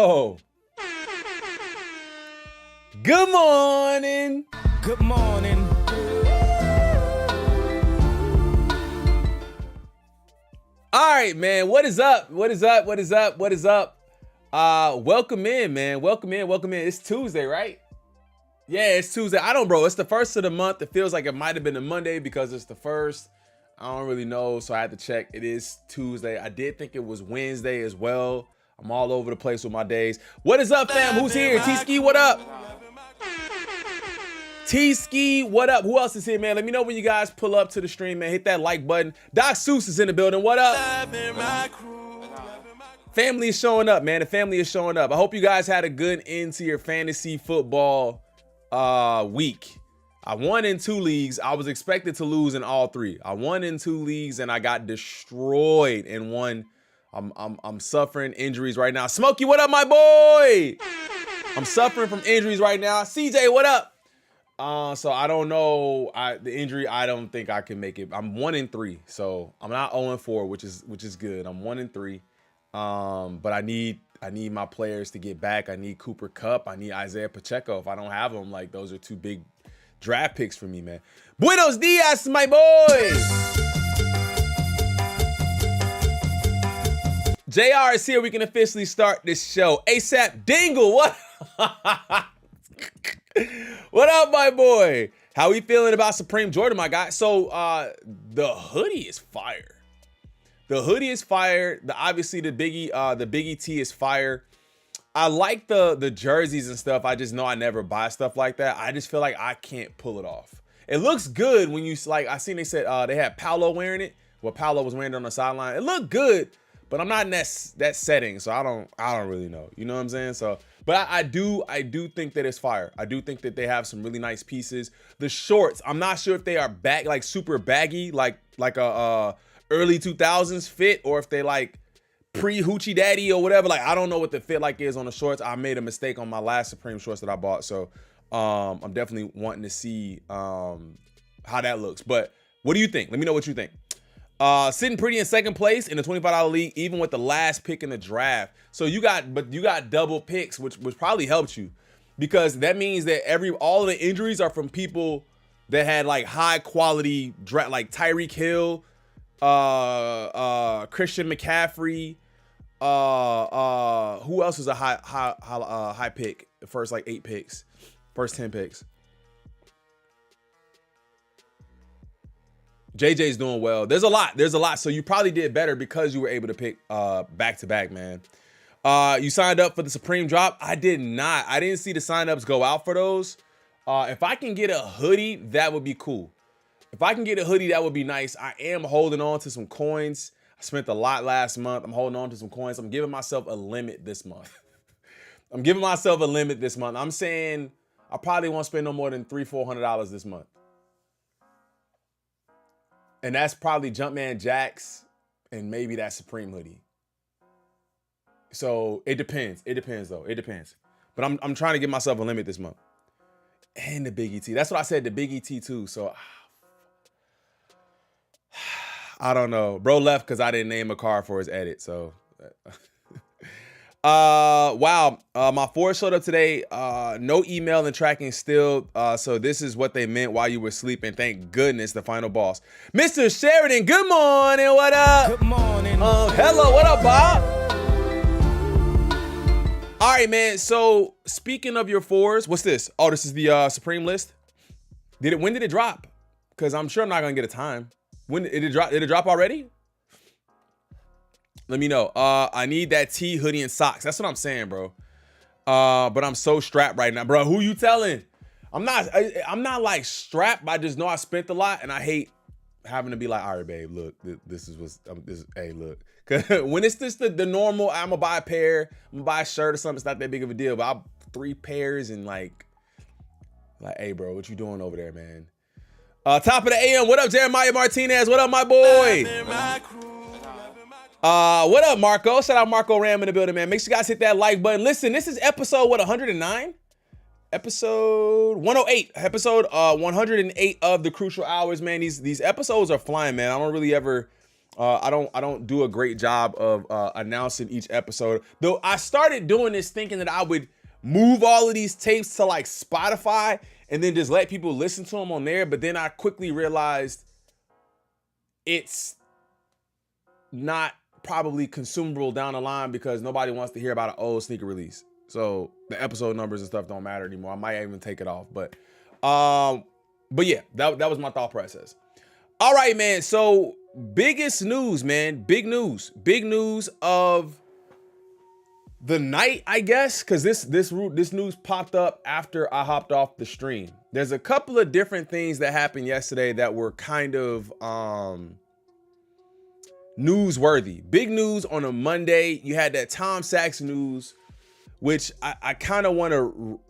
Oh, good morning. Good morning. All right, man. What is up? What is up? What is up? What is up? Welcome in, man. Welcome in. Welcome in. It's Tuesday, right? Yeah, it's Tuesday. I don't, bro. It's the first of the month. It feels like it might have been a Monday because it's the first. I don't really know, so I had to check. It is Tuesday. I did think it was Wednesday as well. I'm all over the place with my days. What is up, fam? Who's here? T-Ski, what up? T-Ski, what up? Who else is here, man? Let me know when you guys pull up to the stream, man. Hit that like button. Doc Seuss is in the building. What up? Family is showing up, man. The family is showing up. I hope you guys had a good end to your fantasy football week. I won in 2 leagues. I was expected to lose in all 3. I won in 2 leagues and I got destroyed in 1. I'm suffering injuries right now. Smokey, what up, my boy? I'm suffering from injuries right now. CJ, what up? So I don't know. The injury, I don't think I can make it. I'm 1 in 3, so I'm not 0 in 4, which is good. I'm 1 in 3. But I need my players to get back. I need Cooper Kupp. I need Isaiah Pacheco. If I don't have them, like, those are 2 big draft picks for me, man. Buenos dias, my boy. JR is here. We can officially start this show. ASAP Dingle, what? What up, my boy? How we feeling about Supreme Jordan, my guy? So the hoodie is fire. The hoodie is fire. Obviously the Biggie tee is fire. I like the jerseys and stuff. I just know I never buy stuff like that. I just feel like I can't pull it off. It looks good when you, like, I seen they said they had Paolo wearing it. Well, Paolo was wearing it on the sideline. It looked good, but I'm not in that setting, so I don't really know. You know what I'm saying? So, but I do think that it's fire. I do think that they have some really nice pieces. The shorts, I'm not sure if they are like super baggy, like a early 2000s fit, or if they like pre-hoochie daddy or whatever. Like, I don't know what the fit like is on the shorts. I made a mistake on my last Supreme shorts that I bought, so I'm definitely wanting to see how that looks. But what do you think? Let me know what you think. Sitting pretty in second place in the $25 league, even with the last pick in the draft. So you got double picks, which probably helped you, because that means that all of the injuries are from people that had like high quality draft, like Tyreek Hill, Christian McCaffrey. Who else was a high pick? The first like 8 picks, first 10 picks. JJ's doing well. There's a lot. So you probably did better because you were able to pick back to back, man. You signed up for the Supreme drop. I did not. I didn't see the signups go out for those. If I can get a hoodie, that would be cool. If I can get a hoodie, that would be nice. I am holding on to some coins. I spent a lot last month. I'm holding on to some coins. I'm giving myself a limit this month. I'm saying I probably won't spend no more than $300-400 this month. And that's probably Jumpman Jacks and maybe that Supreme hoodie. So it depends. It depends. But I'm trying to give myself a limit this month. And the Biggie tee. That's what I said, the Biggie tee too. So I don't know. Bro left because I didn't name a car for his edit. So wow. My Ford showed up today. No email and tracking still. So this is what they meant while you were sleeping. Thank goodness, the final boss. Mr. Sheridan, good morning. What up? Good morning. Hello, what up, Bob? All right, man. So speaking of your fours, what's this? Oh, this is the Supreme list. When did it drop? Because I'm sure I'm not gonna get a time. When did it drop? Did it drop already? Let me know. I need that tee, hoodie, and socks. That's what I'm saying, bro. But I'm so strapped right now, bro. Who you telling? I'm not like strapped. I just know I spent a lot, and I hate having to be like, all right, babe, look, hey, look. Cause when it's just the normal, I'm gonna buy a pair, I'm gonna buy a shirt or something. It's not that big of a deal. But I 3 pairs and like, hey, bro, what you doing over there, man? Top of the AM. What up, Jeremiah Martinez? What up, my boy? What up, Marco? Shout out Marco Ram in the building, man. Make sure you guys hit that like button. Listen, this is episode 109? Episode 108. Episode 108 of the Crewcial Hours, man. These episodes are flying, man. I don't really ever I don't do a great job of announcing each episode. Though I started doing this thinking that I would move all of these tapes to like Spotify and then just let people listen to them on there. But then I quickly realized it's not probably consumable down the line because nobody wants to hear about an old sneaker release. So the episode numbers and stuff don't matter anymore. I might even take it off. But yeah, that was my thought process. All right, man. So biggest news, man. Big news of the night, I guess, because this news popped up after I hopped off the stream. There's a couple of different things that happened yesterday that were kind of newsworthy. Big news on a Monday. You had that Tom Sachs news, which I kind of want to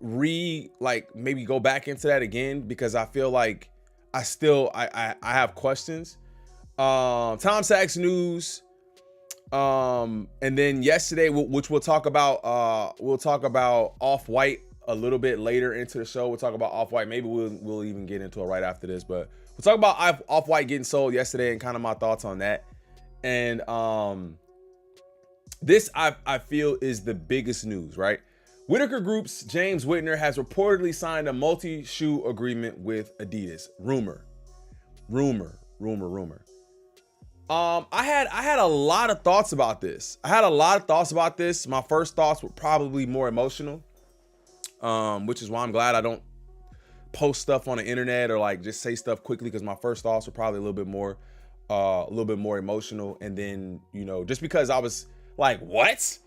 maybe go back into that again because I feel like I have questions. Tom Sachs news. And then yesterday, which we'll talk about Off-White a little bit later into the show. We'll talk about Off-White. Maybe we'll even get into it right after this, but we'll talk about Off-White getting sold yesterday and kind of my thoughts on that. And this I feel is the biggest news, right? Whitaker Group's James Whitner has reportedly signed a multi-shoe agreement with Adidas. Rumor. I had a lot of thoughts about this. My first thoughts were probably more emotional, which is why I'm glad I don't post stuff on the internet or like just say stuff quickly, because my first thoughts were probably a little bit more emotional. And then, just because I was like, what?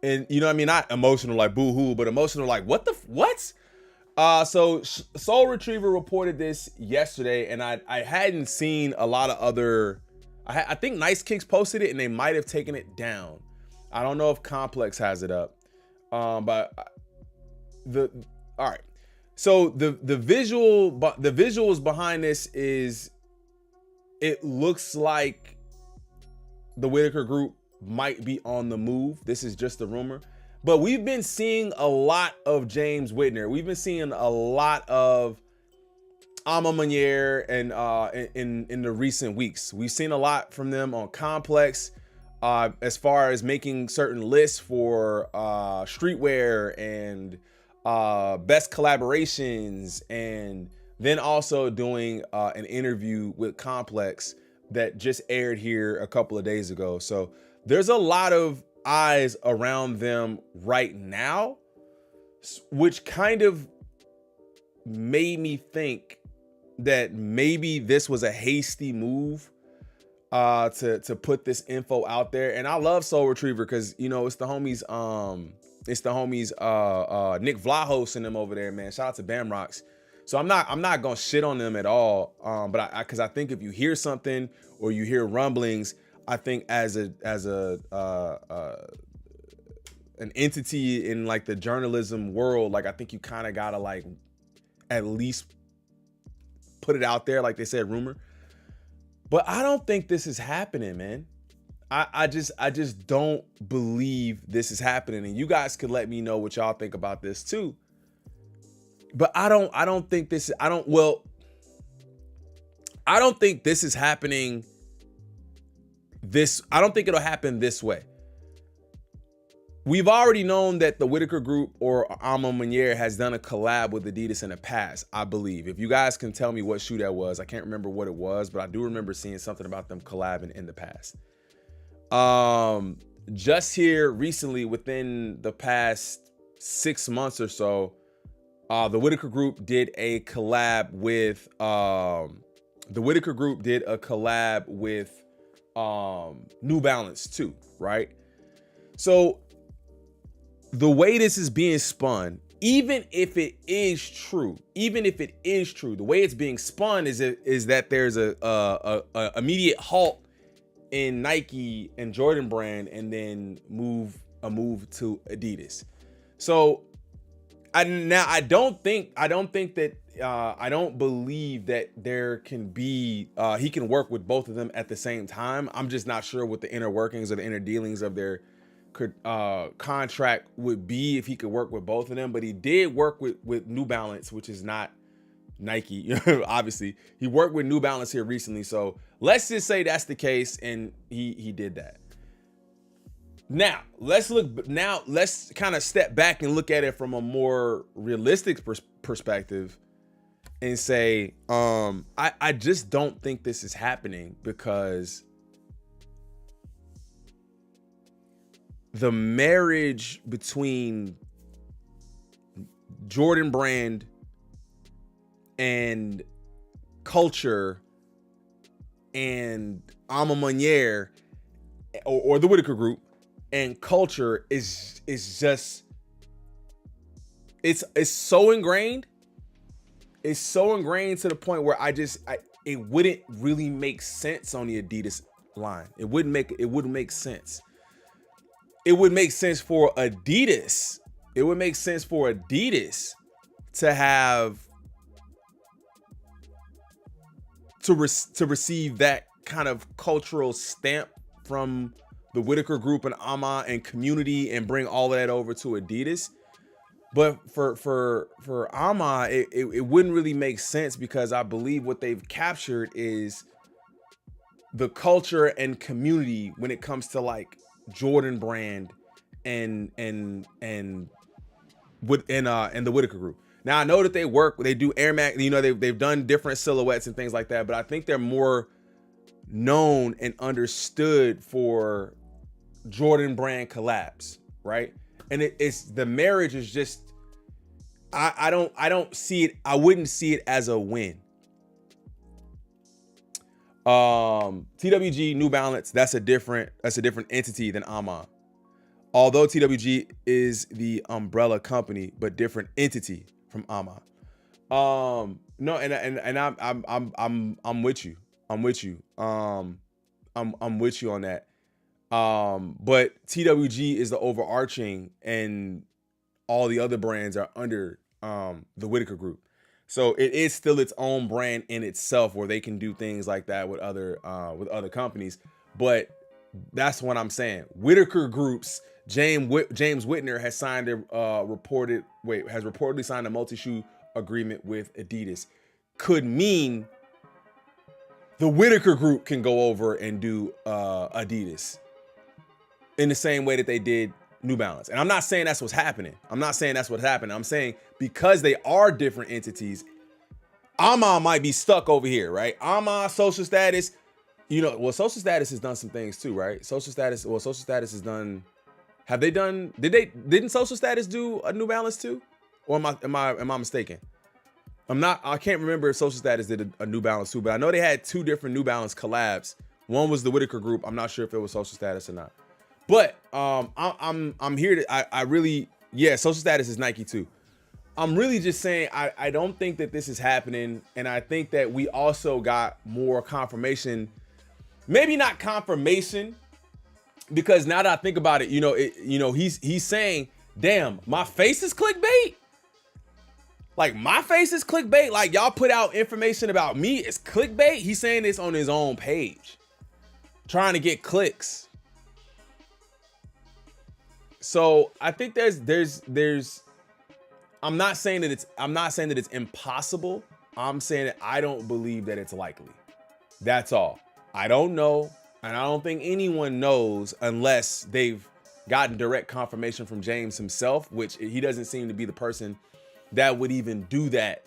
And not emotional like boo-hoo, but emotional like what? So Soul Retriever reported this yesterday, and I hadn't seen a lot of other. I think Nice Kicks posted it, and they might have taken it down. I don't know if Complex has it up, but all right. So the visuals behind this is, it looks like the Whitaker Group might be on the move. This is just a rumor, but we've been seeing a lot of James Whitner. We've been seeing a lot of Maniere and in the recent weeks. We've seen a lot from them on Complex, as far as making certain lists for streetwear and best collaborations, and then also doing an interview with Complex that just aired here a couple of days ago. So there's a lot of eyes around them right now, which kind of made me think that maybe this was a hasty move to put this info out there. And I love Soul Retriever because it's the homies Nick Vlahos and them over there, man. Shout out to Bamrocks. So I'm not gonna shit on them at all, but because I think if you hear something or you hear rumblings, I think as an entity in like the journalism world, like I think you kind of gotta like at least put it out there, like they said, rumor. But I don't think this is happening, man. I just don't believe this is happening, and you guys could let me know what y'all think about this too. But I don't think this is happening. I don't think it'll happen this way. We've already known that the Whitaker Group or Maniere has done a collab with Adidas in the past, I believe. If you guys can tell me what shoe that was, I can't remember what it was, but I do remember seeing something about them collabing in the past. Just here recently, within the past 6 months or so, the Whitaker Group did a collab with New Balance too, right? So the way this is being spun, even if it is true, the way it's being spun is that there's a immediate halt in Nike and Jordan brand, and then a move to Adidas. So I don't believe that there can be he can work with both of them at the same time. I'm just not sure what the inner workings or the inner dealings of their contract would be if he could work with both of them. But he did work with New Balance, which is not Nike, obviously. He worked with New Balance here recently, so let's just say that's the case, and he did that. Now, let's kind of step back and look at it from a more realistic perspective and say, I just don't think this is happening because the marriage between Jordan brand and culture and Maniere or the Whitaker Group and culture is just it's so ingrained. It's so ingrained to the point where it wouldn't really make sense on the Adidas line. It wouldn't make sense. It would make sense for Adidas. It would make sense for Adidas to have to receive that kind of cultural stamp from the Whitaker Group and Ama and community and bring all of that over to Adidas. But for Ama, it wouldn't really make sense because I believe what they've captured is the culture and community when it comes to like Jordan brand and the Whitaker Group. Now I know that they do Air Max, they've done different silhouettes and things like that, but I think they're more known and understood for Jordan brand collabs, right? And it's the marriage is just I don't see it. I wouldn't see it as a win. TWG New Balance, that's a different entity than Ama. Although TWG is the umbrella company, but different entity from Ama. No, and I'm with you. I'm with you on that. But TWG is the overarching, and all the other brands are under the Whitaker Group. So it is still its own brand in itself, where they can do things like that with other companies. But that's what I'm saying. Whitaker Group's James Whitner has reportedly signed a multi-shoe agreement with Adidas. Could mean the Whitaker Group can go over and do Adidas in the same way that they did New Balance. And I'm not saying that's what's happening. I'm saying because they are different entities, Ama might be stuck over here, right? Ama, Social Status, Social Status has done some things too, right? Social Status has done. Didn't Social Status do a New Balance too? Or am I mistaken? I can't remember if Social Status did a New Balance too, but I know they had two different New Balance collabs. One was the Whitaker Group. I'm not sure if it was Social Status or not. But I'm here to Social Status is Nike too. I'm really just saying I don't think that this is happening, and I think that we also got more confirmation. Maybe not confirmation, because now that I think about it, he's saying, "Damn, my face is clickbait." Like, my face is clickbait. Like, y'all put out information about me, it's clickbait. He's saying this on his own page, trying to get clicks. So I think there's I'm not saying that it's impossible. I'm saying that I don't believe that it's likely. That's all. I don't know, and I don't think anyone knows unless they've gotten direct confirmation from James himself, which he doesn't seem to be the person that would even do that,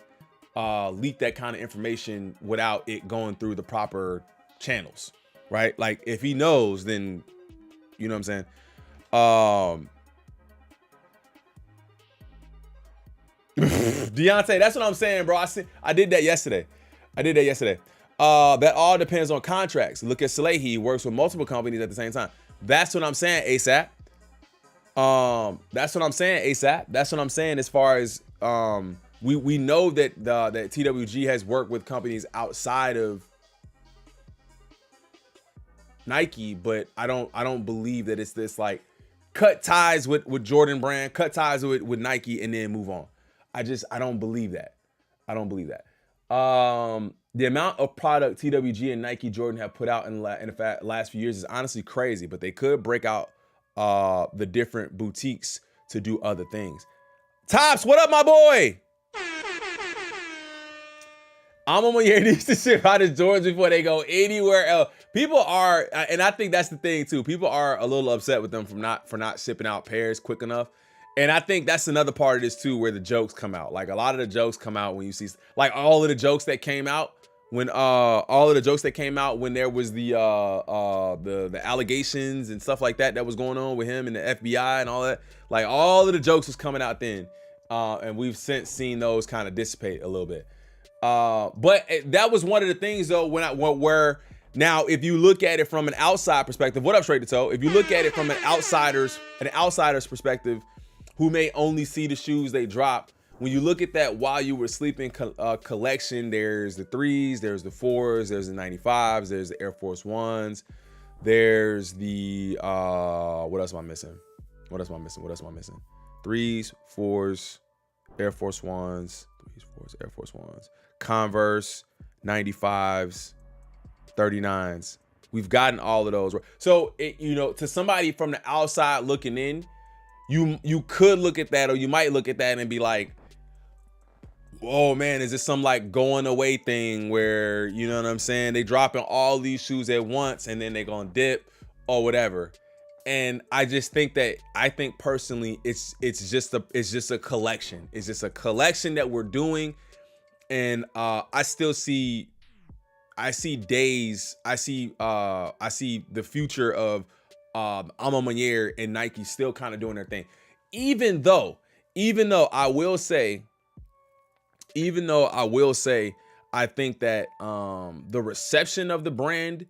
leak that kind of information without it going through the proper channels, right? Like, if he knows, then you know what I'm saying. Deontay, that's what I'm saying, bro. I did that yesterday. That all depends on contracts. Look at Salehi. He works with multiple companies at the same time. That's what I'm saying, ASAP. That's what I'm saying as far as we know that that TWG has worked with companies outside of Nike, but I don't believe that it's this like cut ties with Jordan brand, cut ties with Nike, and then move on. I don't believe that. The amount of product TWG and Nike Jordan have put out in the last few years is honestly crazy, but they could break out the different boutiques to do other things. Tops, what up, my boy? Maniere needs to ship out his Jordans before they go anywhere else. People are, and I think that's the thing too. People are a little upset with them for not shipping out pairs quick enough. And I think that's another part of this too, where the jokes come out. Like a lot of the jokes come out when you see, like all of the jokes that came out when there was the allegations and stuff like that was going on with him and the FBI and all that. Like all of the jokes was coming out then, and we've since seen those kind of dissipate a little bit. But that was one of the things though where now if you look at it from an outside perspective, what up Straight to Toe? If you look at it from an outsider's perspective, who may only see the shoes they drop, when you look at that while you were sleeping collection, there's the 3s, there's the 4s, there's the 95s, there's the Air Force 1s, there's the what else am I missing? 3s, 4s, Air Force 1s, 3s, 4s, Air Force 1s, Converse, 95s, 39s. We've gotten all of those. So to somebody from the outside looking in, you could look at that, or you might look at that and be like, oh man, is this some like going away thing where, you know what I'm saying, they dropping all these shoes at once and then they gonna dip or whatever. And I just think personally it's just a collection. It's just a collection that we're doing. And I see the future of Maniere and Nike still kind of doing their thing. Even though I will say, I think that the reception of the brand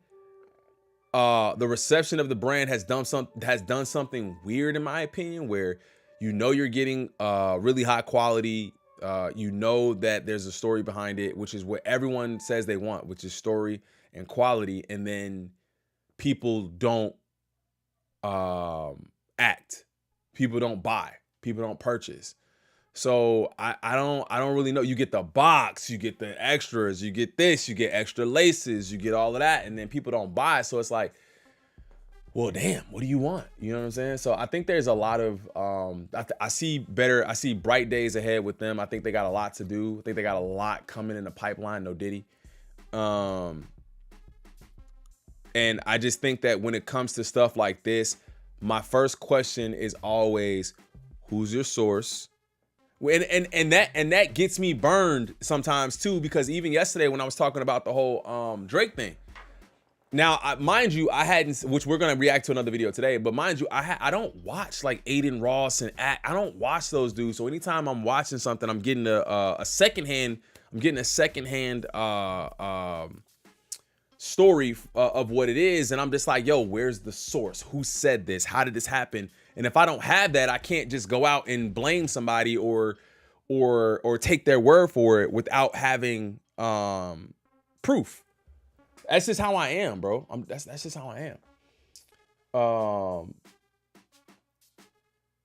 has done something weird in my opinion, where you're getting really high quality. That there's a story behind it, which is what everyone says they want, which is story and quality, and then people don't act. People don't buy. People don't purchase. So I don't really know. You get the box, you get the extras, you get this, you get extra laces, you get all of that, and then people don't buy. So it's like, well, damn, what do you want? You know what I'm saying? So I think there's a lot of, I see bright days ahead with them. I think they got a lot to do. I think they got a lot coming in the pipeline, no diddy. And I just think that when it comes to stuff like this, my first question is always, who's your source? And that gets me burned sometimes too, because even yesterday when I was talking about the whole Drake thing. Now, mind you, I hadn't, which we're gonna react to another video today, but mind you, I don't watch like Aiden Ross and I don't watch those dudes. So anytime I'm watching something, I'm getting a secondhand story of what it is, and I'm just like, yo, where's the source? Who said this? How did this happen? And if I don't have that, I can't just go out and blame somebody or take their word for it without having proof. That's just how I am, bro. That's just how I am.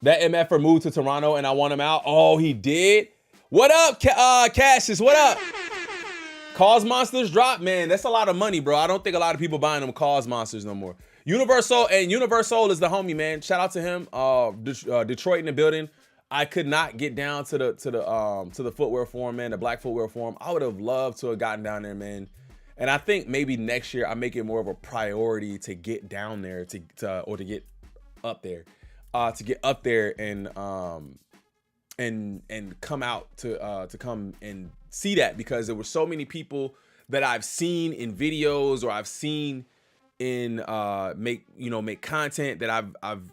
That MFer moved to Toronto and I want him out. Oh, he did? What up, Cassius? What up? Cause Monsters drop, man. That's a lot of money, bro. I don't think a lot of people buying them Cause Monsters no more. Universal is the homie, man. Shout out to him. Detroit in the building. I could not get down to the footwear forum, man. The Black Footwear Forum. I would have loved to have gotten down there, man. And I think maybe next year I make it more of a priority to get down there to get up there, and come out to come and see that, because there were so many people that I've seen in videos or I've seen in make content that I've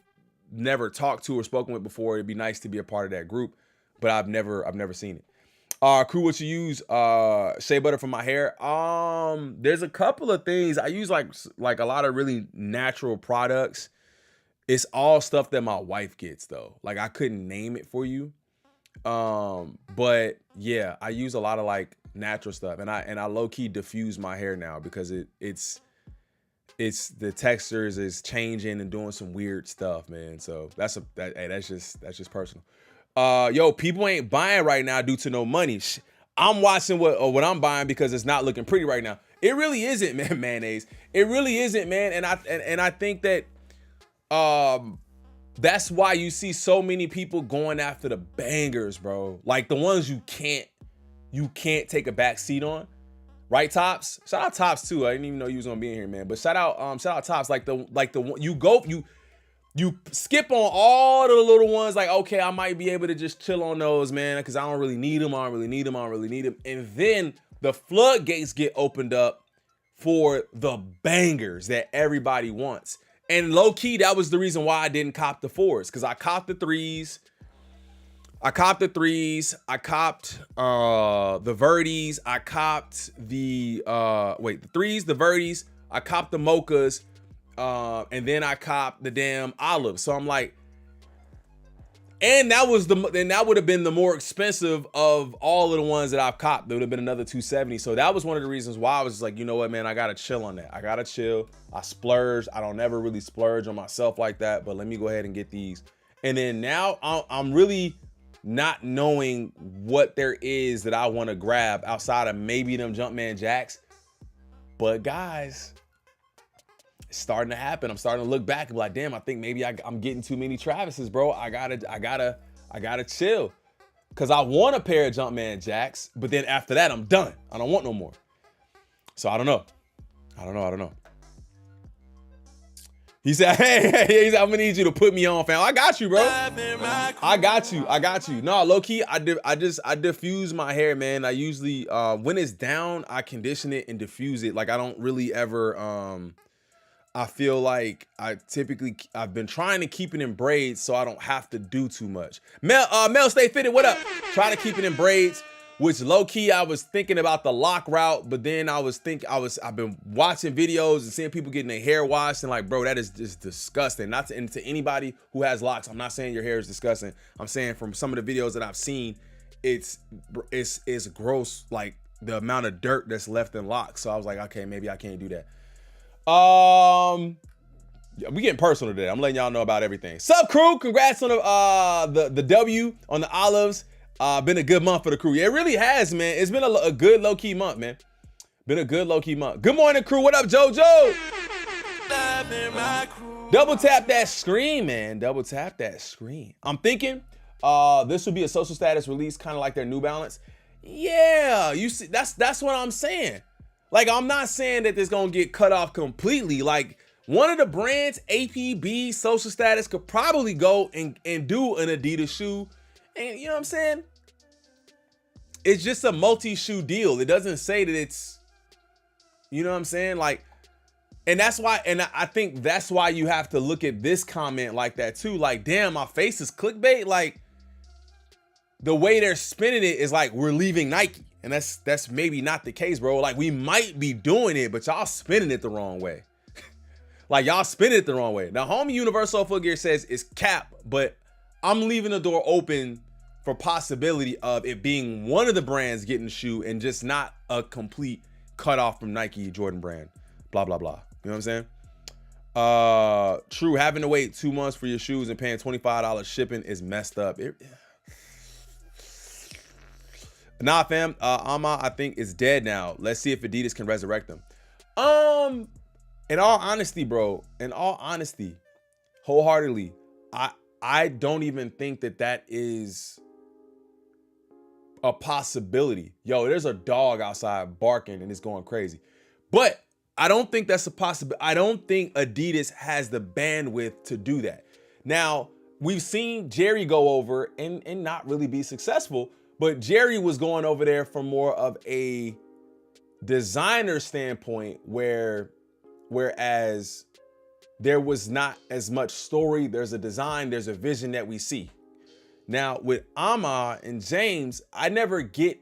never talked to or spoken with before. It'd be nice to be a part of that group, but I've never seen it. Crew, what you use? Shea butter for my hair. There's a couple of things I use, like a lot of really natural products. It's all stuff that my wife gets though. Like I couldn't name it for you. But yeah, I use a lot of like natural stuff, and I low key diffuse my hair now because it's the textures is changing and doing some weird stuff, man. So that's just personal. Yo, people ain't buying right now due to no money. I'm watching what I'm buying because it's not looking pretty right now. It really isn't, man. Mayonnaise. It really isn't, man. And I think that that's why you see so many people going after the bangers, bro. Like the ones you can't take a back seat on. Right, Tops? Shout out Tops too. I didn't even know you was gonna be in here, man. But shout out Tops. Like the one you skip on all the little ones. Like, okay, I might be able to just chill on those, man, because I don't really need them. And then the floodgates get opened up for the bangers that everybody wants. And low key, that was the reason why I didn't cop the 4s, because I copped the 3s. I copped the 3s. I copped the Verdes. I copped the the 3s, the Verdes. I copped the Mochas. And then I copped the damn Olives. So I'm like, and that would have been the more expensive of all of the ones that I've copped. There would have been another $270. So that was one of the reasons why I was like, you know what, man, I gotta chill on that. I gotta chill. I splurged. I don't ever really splurge on myself like that, but let me go ahead and get these. And then now I'm really not knowing what there is that I want to grab outside of maybe them Jumpman Jacks. But guys, it's starting to happen. I'm starting to look back and be like, damn, I think maybe I'm getting too many Travises, bro. I gotta chill. Cause I want a pair of Jumpman Jacks, but then after that, I'm done. I don't want no more. So I don't know. He said, hey, he said, I'm gonna need you to put me on, fam. I got you, bro. I got you. No, low key, I diffuse my hair, man. I usually, when it's down, I condition it and diffuse it. Like I don't really ever, I feel like I've been trying to keep it in braids so I don't have to do too much. Mel Stay Fitted, what up? Try to keep it in braids, which low key I was thinking about the lock route, but then I've been watching videos and seeing people getting their hair washed and like, bro, that is just disgusting. Not to anybody who has locks, I'm not saying your hair is disgusting. I'm saying from some of the videos that I've seen, it's gross, like the amount of dirt that's left in locks. So I was like, okay, maybe I can't do that. We getting personal today. I'm letting y'all know about everything. Sup, crew? Congrats on the W on the Olives. Been a good month for the crew. Yeah, it really has, man. It's been a good low-key month, man. Been a good low-key month. Good morning, crew. What up, JoJo? Double tap that screen, man. Double tap that screen. I'm thinking this would be a social status release, kind of like their New Balance. Yeah, you see, that's what I'm saying. Like, I'm not saying that this gonna get cut off completely. Like, one of the brands, APB, social status, could probably go and do an Adidas shoe. And you know what I'm saying? It's just a multi-shoe deal. It doesn't say that it's, you know what I'm saying? Like, and that's why, and I think that's why you have to look at this comment like that too. Like, damn, my face is clickbait. Like, the way they're spinning it is like, we're leaving Nike. And that's maybe not the case, bro. Like, we might be doing it, but y'all spinning it the wrong way. Like, y'all spinning it the wrong way. Now, homie Universal Footgear says it's cap, but I'm leaving the door open for possibility of it being one of the brands getting the shoe and just not a complete cutoff from Nike Jordan brand. Blah, blah, blah. You know what I'm saying? True, having to wait 2 months for your shoes and paying $25 shipping is messed up. Nah, fam. Ama, I think, is dead now. Let's see if Adidas can resurrect them. In all honesty, bro. In all honesty, wholeheartedly, I don't even think that is a possibility. Yo, there's a dog outside barking and it's going crazy. But I don't think that's a possibility. I don't think Adidas has the bandwidth to do that. Now, we've seen Jerry go over and not really be successful. But Jerry was going over there from more of a designer standpoint whereas there was not as much story. There's a design, there's a vision that we see. Now with Ama and James, I never get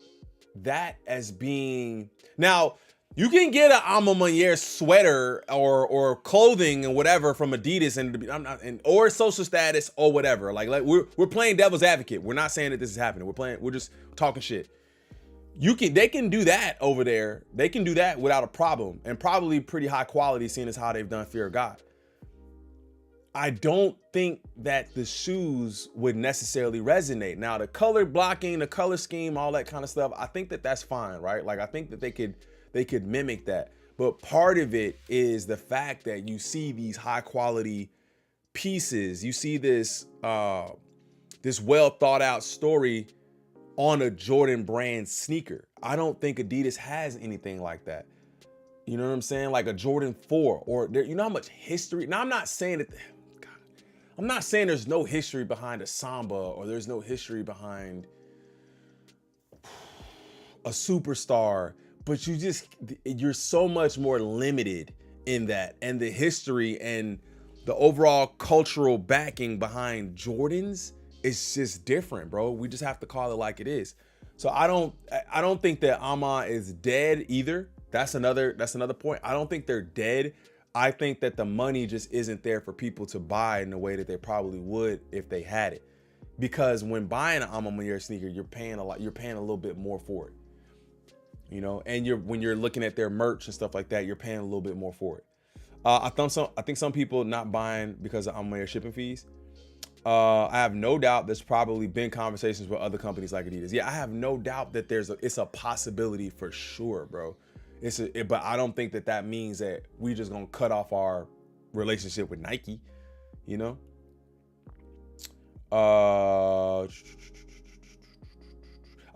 that as being, now you can get an Ama Maniere sweater or clothing and whatever from Adidas or social status or whatever. Like we're playing devil's advocate. We're not saying that this is happening. We're just talking shit. They can do that over there. They can do that without a problem and probably pretty high quality, seeing as how they've done Fear of God. I don't think that the shoes would necessarily resonate. Now the color blocking, the color scheme, all that kind of stuff, I think that that's fine, right? Like I think that they could mimic that. But part of it is the fact that you see these high quality pieces. You see this well thought out story on a Jordan brand sneaker. I don't think Adidas has anything like that. You know what I'm saying? Like a Jordan 4 or you know how much history. Now I'm not saying that, God, I'm not saying there's no history behind a Samba or there's no history behind a superstar, but you're so much more limited in that, and the history and the overall cultural backing behind Jordans is just different, bro. We just have to call it like it is. So I don't think that Ama is dead either. That's another point. I don't think they're dead. I think that the money just isn't there for people to buy in the way that they probably would if they had it. Because when buying an Ama Maniere sneaker, you're paying a little bit more for it. You know, and when you're looking at their merch and stuff like that, you're paying a little bit more for it. I think some people not buying because of Ama Maniere shipping fees. I have no doubt there's probably been conversations with other companies like Adidas. Yeah, I have no doubt that it's a possibility for sure, bro. But I don't think that means that we just gonna cut off our relationship with Nike, you know?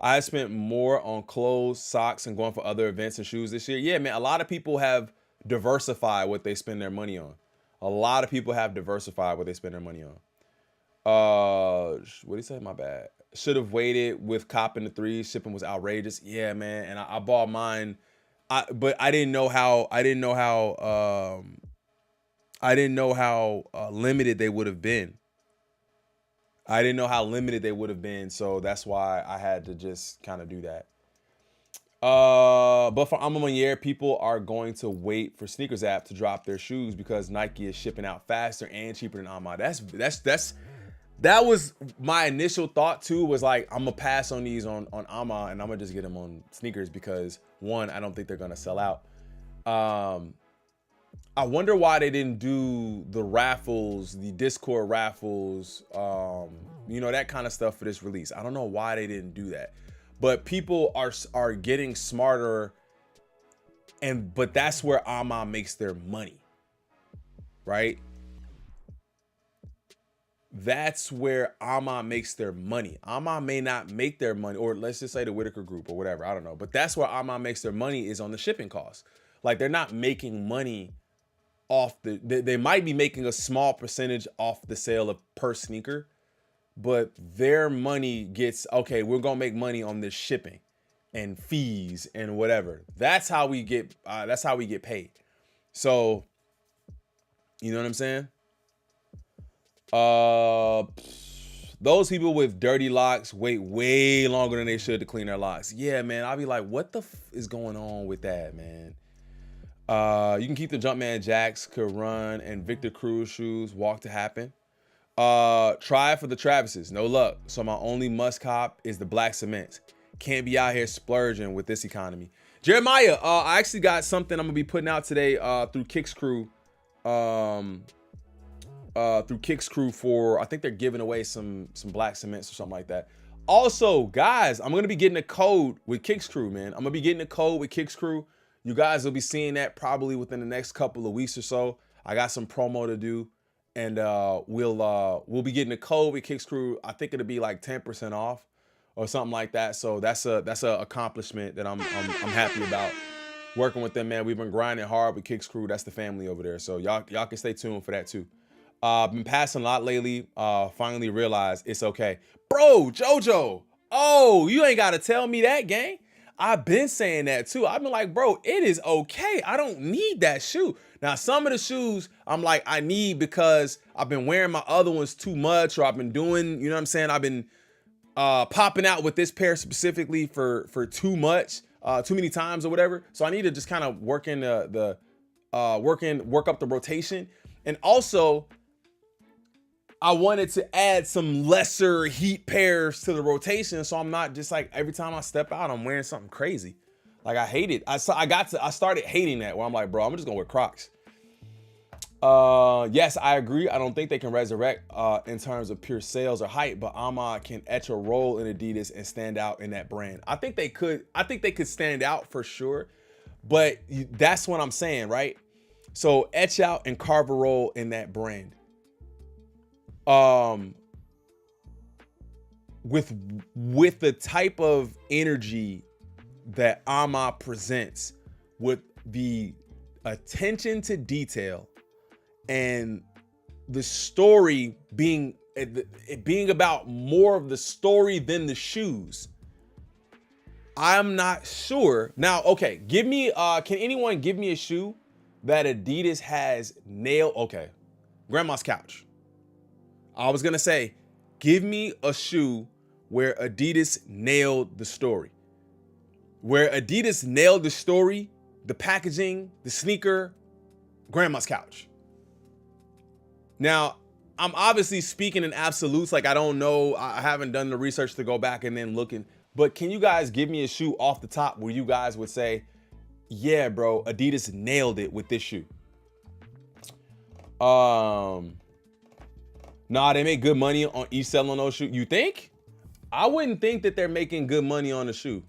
I spent more on clothes, socks, and going for other events and shoes this year. Yeah, man, a lot of people have diversified what they spend their money on. A lot of people have diversified what they spend their money on. What do you say? My bad. Should have waited with copping the 3s. Shipping was outrageous. Yeah, man. And I bought mine. But I didn't know how limited they would have been. So that's why I had to just kind of do that. But for Ama Maniere, people are going to wait for Sneakers app to drop their shoes because Nike is shipping out faster and cheaper than Ama. That was my initial thought too, was like, I'm gonna pass on these on Ama and I'm gonna just get them on Sneakers because one, I don't think they're gonna sell out. I wonder why they didn't do the raffles, the Discord raffles, you know, that kind of stuff for this release. I don't know why they didn't do that, but people are getting smarter, but that's where Ama makes their money, right? That's where Ama makes their money. Ama may not make their money, or let's just say the Whitaker Group or whatever, I don't know. But that's where Ama makes their money, is on the shipping costs. Like, they're not making money off they might be making a small percentage off the sale of per sneaker, but their money gets, okay, we're gonna make money on this shipping and fees and whatever. That's how we get paid. So, you know what I'm saying? Those people with dirty locks wait way longer than they should to clean their locks. Yeah, man, I'll be like, what the is going on with that, man? You can keep the Jumpman Jacks, could run, and Victor Cruz shoes, walk to happen. Try for the Travises, no luck. So my only must cop is the black cements. Can't be out here splurging with this economy. Jeremiah, I actually got something I'm gonna be putting out today through Kicks Crew. Through Kicks Crew for, I think they're giving away some black cements or something like that. Also, guys, I'm gonna be getting a code with Kicks Crew, man. I'm gonna be getting a code with Kicks Crew. You guys will be seeing that probably within the next couple of weeks or so. I got some promo to do, and we'll be getting a code with Kicks Crew. I think it'll be like 10% off or something like that. So that's a accomplishment that I'm happy about. Working with them, man. We've been grinding hard with Kicks Crew. That's the family over there. So y'all can stay tuned for that too. Been passing a lot lately. Finally realized it's okay. Bro, JoJo. Oh, you ain't gotta tell me that, gang. I've been saying that too. I've been like, bro, it is okay. I don't need that shoe. Now, some of the shoes I'm like, I need because I've been wearing my other ones too much, or I've been doing, you know what I'm saying? I've been popping out with this pair specifically for too much, too many times or whatever. So I need to just kind of work up the rotation. And also, I wanted to add some lesser heat pairs to the rotation, so I'm not just like, every time I step out, I'm wearing something crazy. Like, I hate it. I started hating that, where I'm like, bro, I'm just gonna wear Crocs. Yes, I agree. I don't think they can resurrect in terms of pure sales or hype, but Ama can etch a role in Adidas and stand out in that brand. I think they could stand out for sure, but that's what I'm saying, right? So etch out and carve a role in that brand. with the type of energy that Ama presents, with the attention to detail and the story being about more of the story than the shoes, I'm not sure. Now, okay, give me, can anyone give me a shoe that Adidas has nailed? Okay, grandma's couch. I was gonna say, give me a shoe where Adidas nailed the story. Where Adidas nailed the story, the packaging, the sneaker, grandma's couch. Now, I'm obviously speaking in absolutes, like I don't know, I haven't done the research to go back and then looking, but can you guys give me a shoe off the top where you guys would say, yeah, bro, Adidas nailed it with this shoe? Nah, they make good money on each selling those shoes. You think? I wouldn't think that they're making good money on the shoe.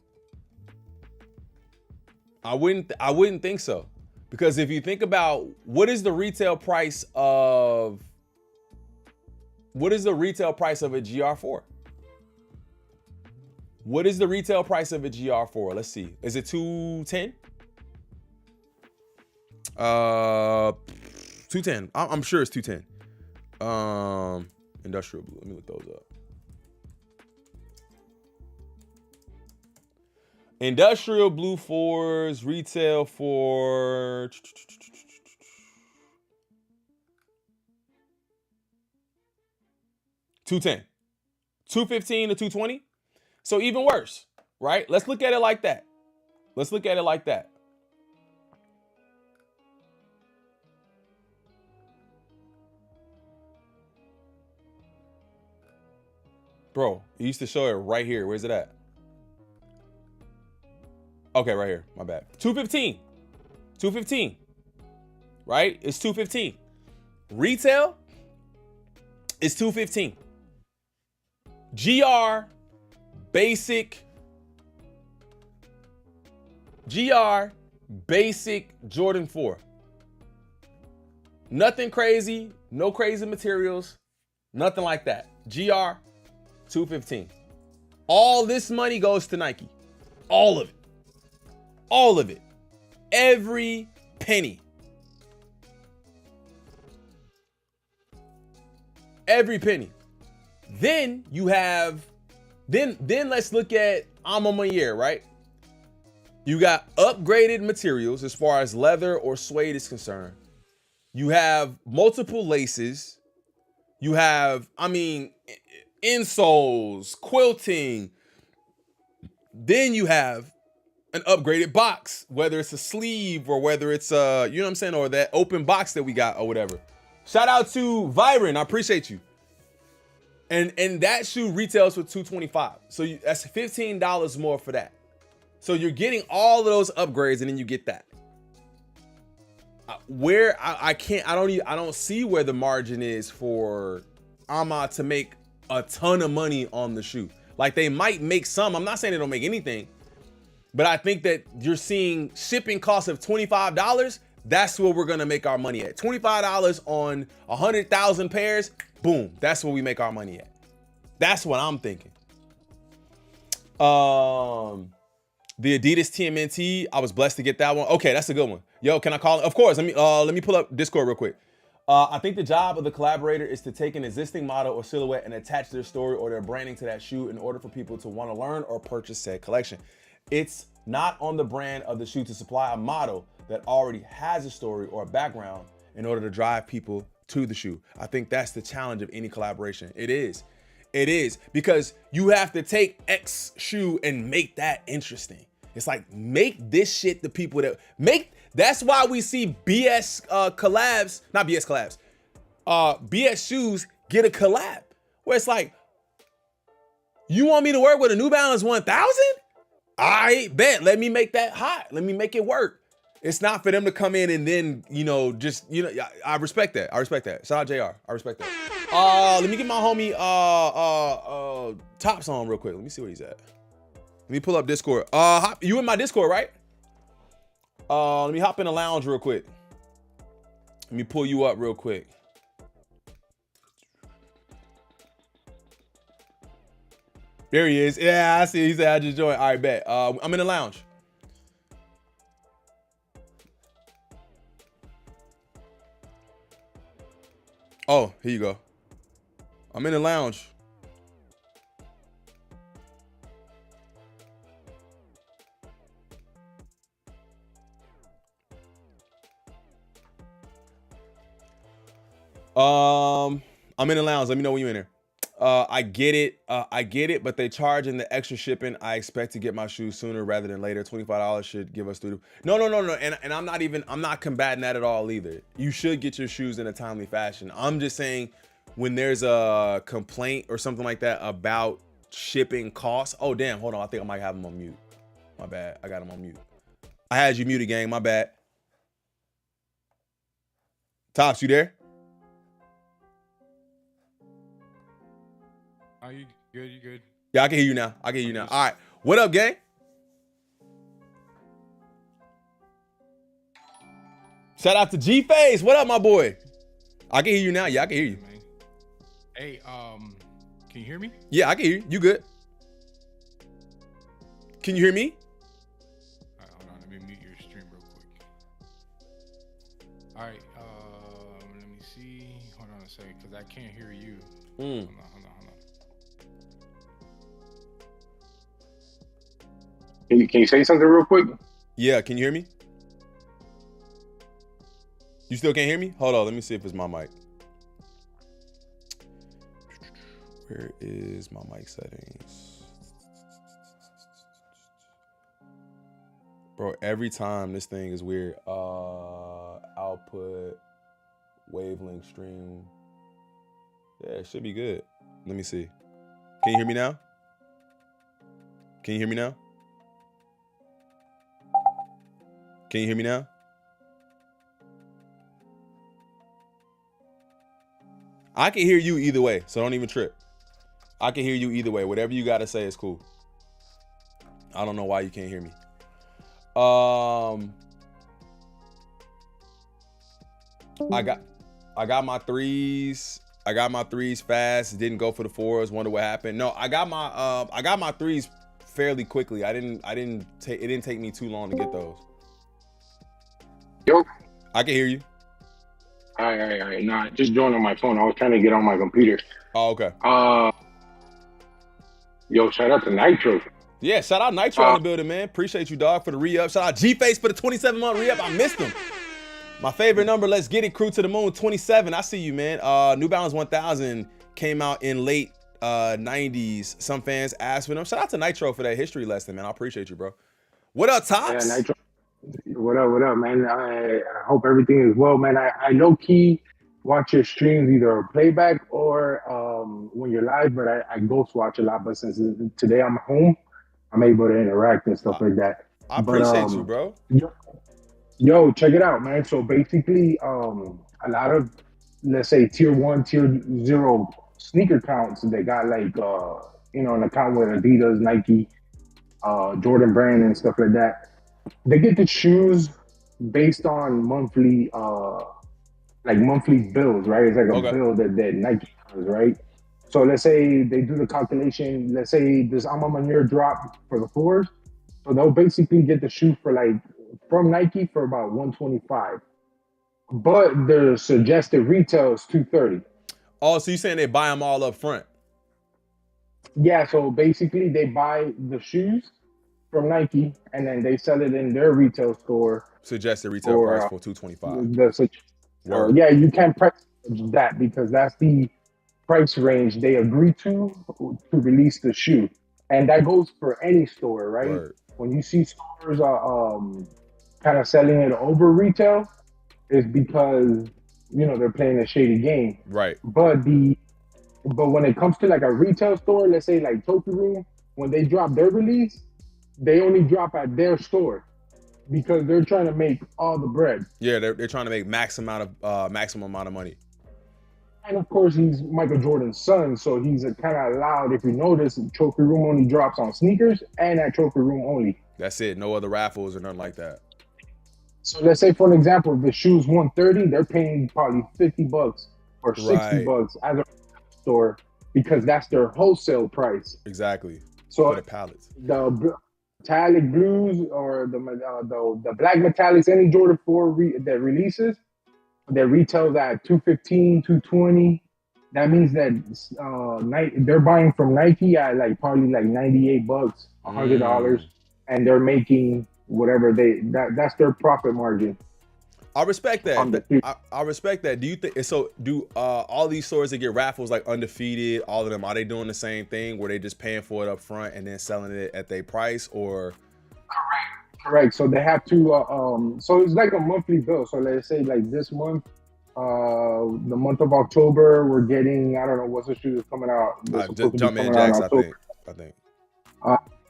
I wouldn't think so. Because if you think about what is the retail price of a GR4? What is the retail price of a GR4? Let's see. Is it 210? 210. I'm sure it's 210. Industrial blue. Let me look those up. Industrial blue 4s retail for $210, $215 to $220. So even worse, right? Let's look at it like that. Let's look at it like that. Bro, it used to show it right here. Where's it at? Okay, right here. My bad. 215. 215. Right? It's 215. Retail is 215. GR basic Jordan 4. Nothing crazy, no crazy materials, nothing like that. GR 215. All this money goes to Nike. All of it. All of it. Every penny. Every penny. Then you have, then let's look at Maniere, right? You got upgraded materials as far as leather or suede is concerned. You have multiple laces. You have, insoles, quilting. Then you have an upgraded box, whether it's a sleeve or whether it's you know what I'm saying, or that open box that we got or whatever. Shout out to Vibrant, I appreciate you. And that shoe retails for $225. So that's $15 more for that. So you're getting all of those upgrades and then you get that. I don't see where the margin is for Ama to make a ton of money on the shoe. Like they might make some, I'm not saying they don't make anything, but I think that you're seeing shipping costs of $25. That's where we're gonna make our money at. $25 on 100,000 pairs, boom, that's where we make our money at. That's what I'm thinking. The Adidas TMNT, I was blessed to get that one. Okay, that's a good one. Yo, can I call it? Of course, let me pull up Discord real quick. I think the job of the collaborator is to take an existing model or silhouette and attach their story or their branding to that shoe in order for people to want to learn or purchase said collection. It's not on the brand of the shoe to supply a model that already has a story or a background in order to drive people to the shoe. I think that's the challenge of any collaboration. It is. It is, because you have to take X shoe and make that interesting. It's like, make this shit the people that make, that's why we see BS collabs, not BS collabs, BS shoes get a collab where it's like, you want me to work with a New Balance 1000? I bet, let me make that hot. Let me make it work. It's not for them to come in and then, I respect that. I respect that. Shout out JR. I respect that. Let me get my homie Tops on real quick. Let me see where he's at. Let me pull up Discord. You in my Discord, right? Let me hop in the lounge real quick. Let me pull you up real quick. There he is. Yeah, I see. He said I just joined. All right, bet. I'm in the lounge. Oh, here you go. I'm in the lounge. I'm in the lounge. Let me know when you're in there. I get it, but they charging the extra shipping. I expect to get my shoes sooner rather than later. $25 should give us through. No. And I'm not combating that at all either. You should get your shoes in a timely fashion. I'm just saying when there's a complaint or something like that about shipping costs. Oh, damn. Hold on. I think I might have him on mute. My bad. I got him on mute. I had you muted, gang. My bad. Tops, you there? Oh, you good? You good? Yeah, I can hear you now. All right. What up, gang? Shout out to G-Face. What up, my boy? I can hear you now. Yeah, I can hear you. Hey, can you hear me? Yeah, I can hear you. You good? Can you hear me? All right, hold on. Let me mute your stream real quick. All right. Let me see. Hold on a second, because I can't hear you. Hold on. Can you say something real quick? Yeah, can you hear me? You still can't hear me? Hold on, let me see if it's my mic. Where is my mic settings? Bro, every time this thing is weird. Output, wavelength stream. Yeah, it should be good. Let me see. Can you hear me now? Can you hear me now? Can you hear me now? I can hear you either way, so don't even trip. I can hear you either way. Whatever you got to say is cool. I don't know why you can't hear me. I got my threes. I got my threes fast. Didn't go for the fours. Wonder what happened. No, I got my threes fairly quickly. It didn't take me too long to get those. Yo. I can hear you. All right. Nah, just joined on my phone. I was trying to get on my computer. Oh, okay. Yo, shout out to Nitro. Yeah, shout out Nitro in the building, man. Appreciate you, dog, for the re-up. Shout out G-Face for the 27-month re-up. I missed him. My favorite number, let's get it, crew to the moon, 27. I see you, man. New Balance 1000 came out in late 90s. Some fans asked for them. Shout out to Nitro for that history lesson, man. I appreciate you, bro. What up, Tops? Yeah, Nitro. What up, man? I hope everything is well, man. I low-key watch your streams, either playback or when you're live, but I ghost watch a lot. But since today I'm home, I'm able to interact and stuff like that. I appreciate you, bro. Yo, check it out, man. So basically, a lot of, let's say, tier 1, tier 0 sneaker counts, they got like, an account with Adidas, Nike, Jordan brand and stuff like that. They get the shoes based on monthly bills, right? It's like a bill that Nike has, right? So let's say they do the calculation. Let's say this Maniere drop for the fours. So they'll basically get the shoe for from Nike for about $125. But the suggested retail is $230. Oh, so you're saying they buy them all up front? Yeah, so basically they buy the shoes from Nike, and then they sell it in their retail store. Suggested retail price for $225. Yeah, you can't price that because that's the price range they agree to release the shoe, and that goes for any store, right? Word. When you see stores kind of selling it over retail, it's because they're playing a shady game, right? But when it comes to like a retail store, let's say like Tokyo Room, when they drop their release, they only drop at their store because they're trying to make all the bread. Yeah, they're trying to make maximum amount of money. And of course, he's Michael Jordan's son, so he's kind of allowed. If you notice, Trophy Room only drops on sneakers and at Trophy Room only. That's it. No other raffles or nothing like that. So let's say, for an example, if the shoe's $130, they're paying probably $50 or $60 at a store because that's their wholesale price. Exactly. So For the pallets. the metallic blues or the black metallics, any Jordan 4 that releases, that retails at 215, 220. That means that they're buying from Nike at like probably like $98, $100, and they're making whatever that's their profit margin. I respect On that. the I respect that. Do you think so? Do all these stores that get raffles like Undefeated, all of them, are they doing the same thing where they just paying for it up front and then selling it at their price, or? Correct. So they have to. So it's like a monthly bill. So let's say like this month, the month of October, we're getting, I don't know what's the shoe that's coming out. Jumpman Jacks, I think.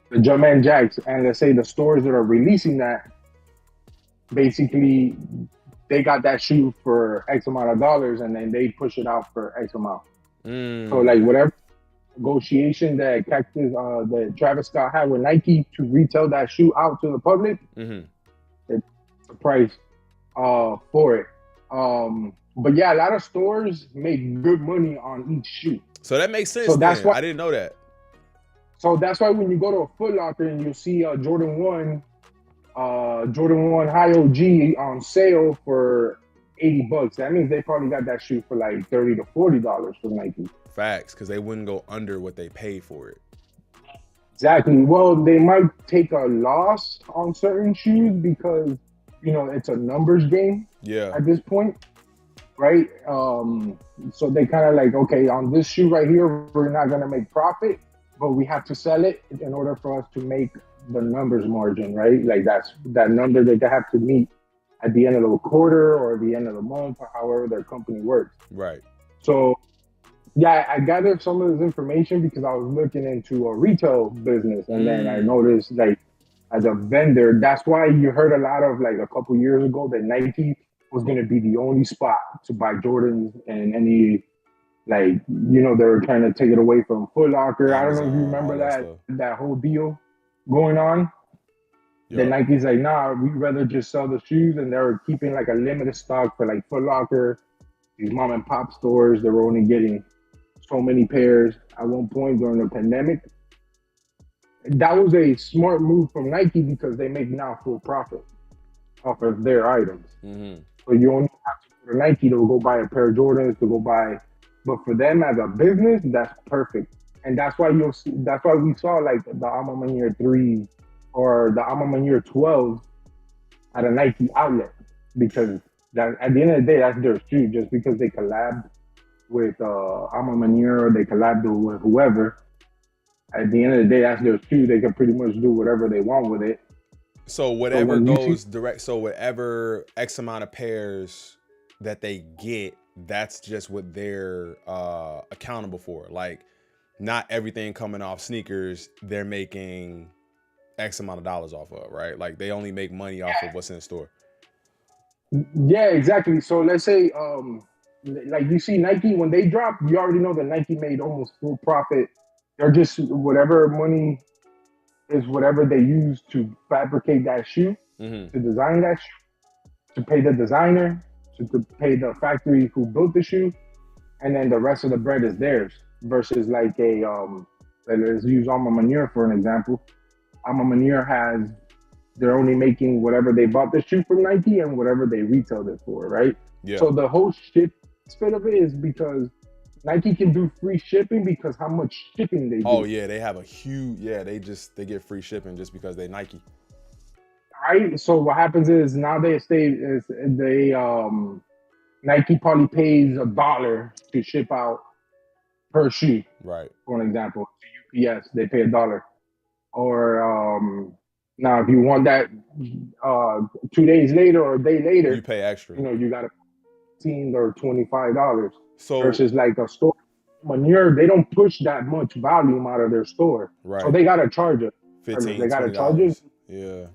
The Jumpman Jacks, and let's say the stores that are releasing that, basically, they got that shoe for X amount of dollars, and then they push it out for X amount. So like whatever negotiation that that Travis Scott had with Nike to retail that shoe out to the public, it's the price for it. But yeah, a lot of stores make good money on each shoe. So that makes sense. So that's why I didn't know that. So that's why when you go to a Foot Locker and you see a Jordan 1 High OG on sale for $80, that means they probably got that shoe for like $30 to $40 from Nike. Facts, because they wouldn't go under what they paid for it. Exactly. Well, they might take a loss on certain shoes because, it's a numbers game. Yeah. At this point, right? So they kind of like, okay, on this shoe right here, we're not gonna make profit, but we have to sell it in order for us to make the numbers margin, right? Like that's that number that they have to meet at the end of the quarter or the end of the month, or however their company works. Right. So yeah, I gathered some of this information because I was looking into a retail business, and then I noticed, like, as a vendor, that's why you heard a lot of, like, a couple years ago that Nike was going to be the only spot to buy Jordans, and any, like, they were trying to take it away from Foot Locker. I don't know if you remember that whole deal going on. Yep. Then Nike's like, nah, we'd rather just sell the shoes, and they were keeping like a limited stock for like Foot Locker. These mom and pop stores, they were only getting so many pairs at one point during the pandemic. That was a smart move from Nike because they make now full profit off of their items. So you only have to go to Nike to go buy a pair of Jordans, but for them as a business, that's perfect. And that's why we saw like the Alma Maniere 3 or the Alma Maniere 12 at a Nike outlet, because that, at the end of the day, that's their shoe. Just because they collabed with Alma Maniere or they collabed with whoever, at the end of the day, that's their shoe. They can pretty much do whatever they want with it. So whatever goes direct, so whatever X amount of pairs that they get, that's just what they're accountable for. Like, not everything coming off sneakers, they're making X amount of dollars off of, right? Like, they only make money off of what's in the store. Yeah, exactly. So let's say, like you see Nike, when they drop, you already know that Nike made almost full profit. They're just, whatever money is whatever they use to fabricate that shoe, to design that shoe, to pay the designer, to pay the factory who built the shoe, and then the rest of the bread is theirs. Versus like let's use Alma Maniere for an example. Alma Maniere they're only making whatever they bought the shoe from Nike and whatever they retailed it for, right? Yeah. So the whole shit of it is because Nike can do free shipping because how much shipping they do. Oh yeah, they have a huge, they get free shipping just because they Nike. Right. So what happens is now Nike probably pays $1 to ship out per shoe. Right. For an example, to UPS, they pay $1. Or now if you want that 2 days later or a day later, you pay extra. You got to $15 or $25. So versus like a store, Maniere, they don't push that much volume out of their store. Right. So they got to charge it. They got to charge it. Yeah.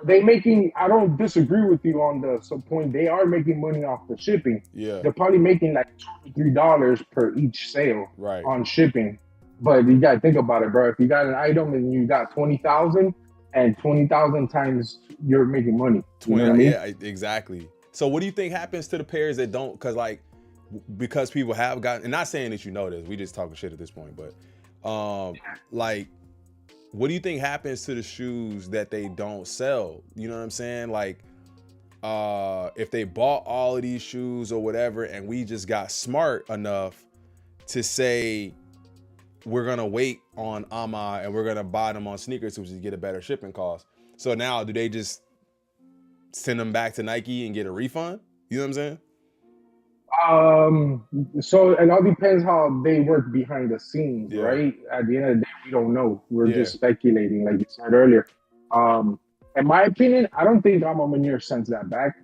They making, I don't disagree with you on the point. They are making money off the shipping. Yeah. They're probably making like $23 per each sale on shipping. But you got to think about it, bro. If you got an item and you got 20,000 and 20,000 times you're making money. 20, you know what I mean? Yeah, exactly. So what do you think happens to the pairs that don't? Because like because people have gotten, and not saying that you know this, we just talking shit at this point, but like, what do you think happens to the shoes that they don't sell? You know what I'm saying? Like, if they bought all of these shoes or whatever, and we just got smart enough to say we're gonna wait on Ama and we're gonna buy them on sneakers to just get a better shipping cost. So now, do they just send them back to Nike and get a refund? You know what I'm saying? So it all depends how they work behind the scenes, Yeah. right? At the end of the day, we don't know. We're Yeah. just speculating, like you said earlier. In my opinion, I don't think Maniere sends that back.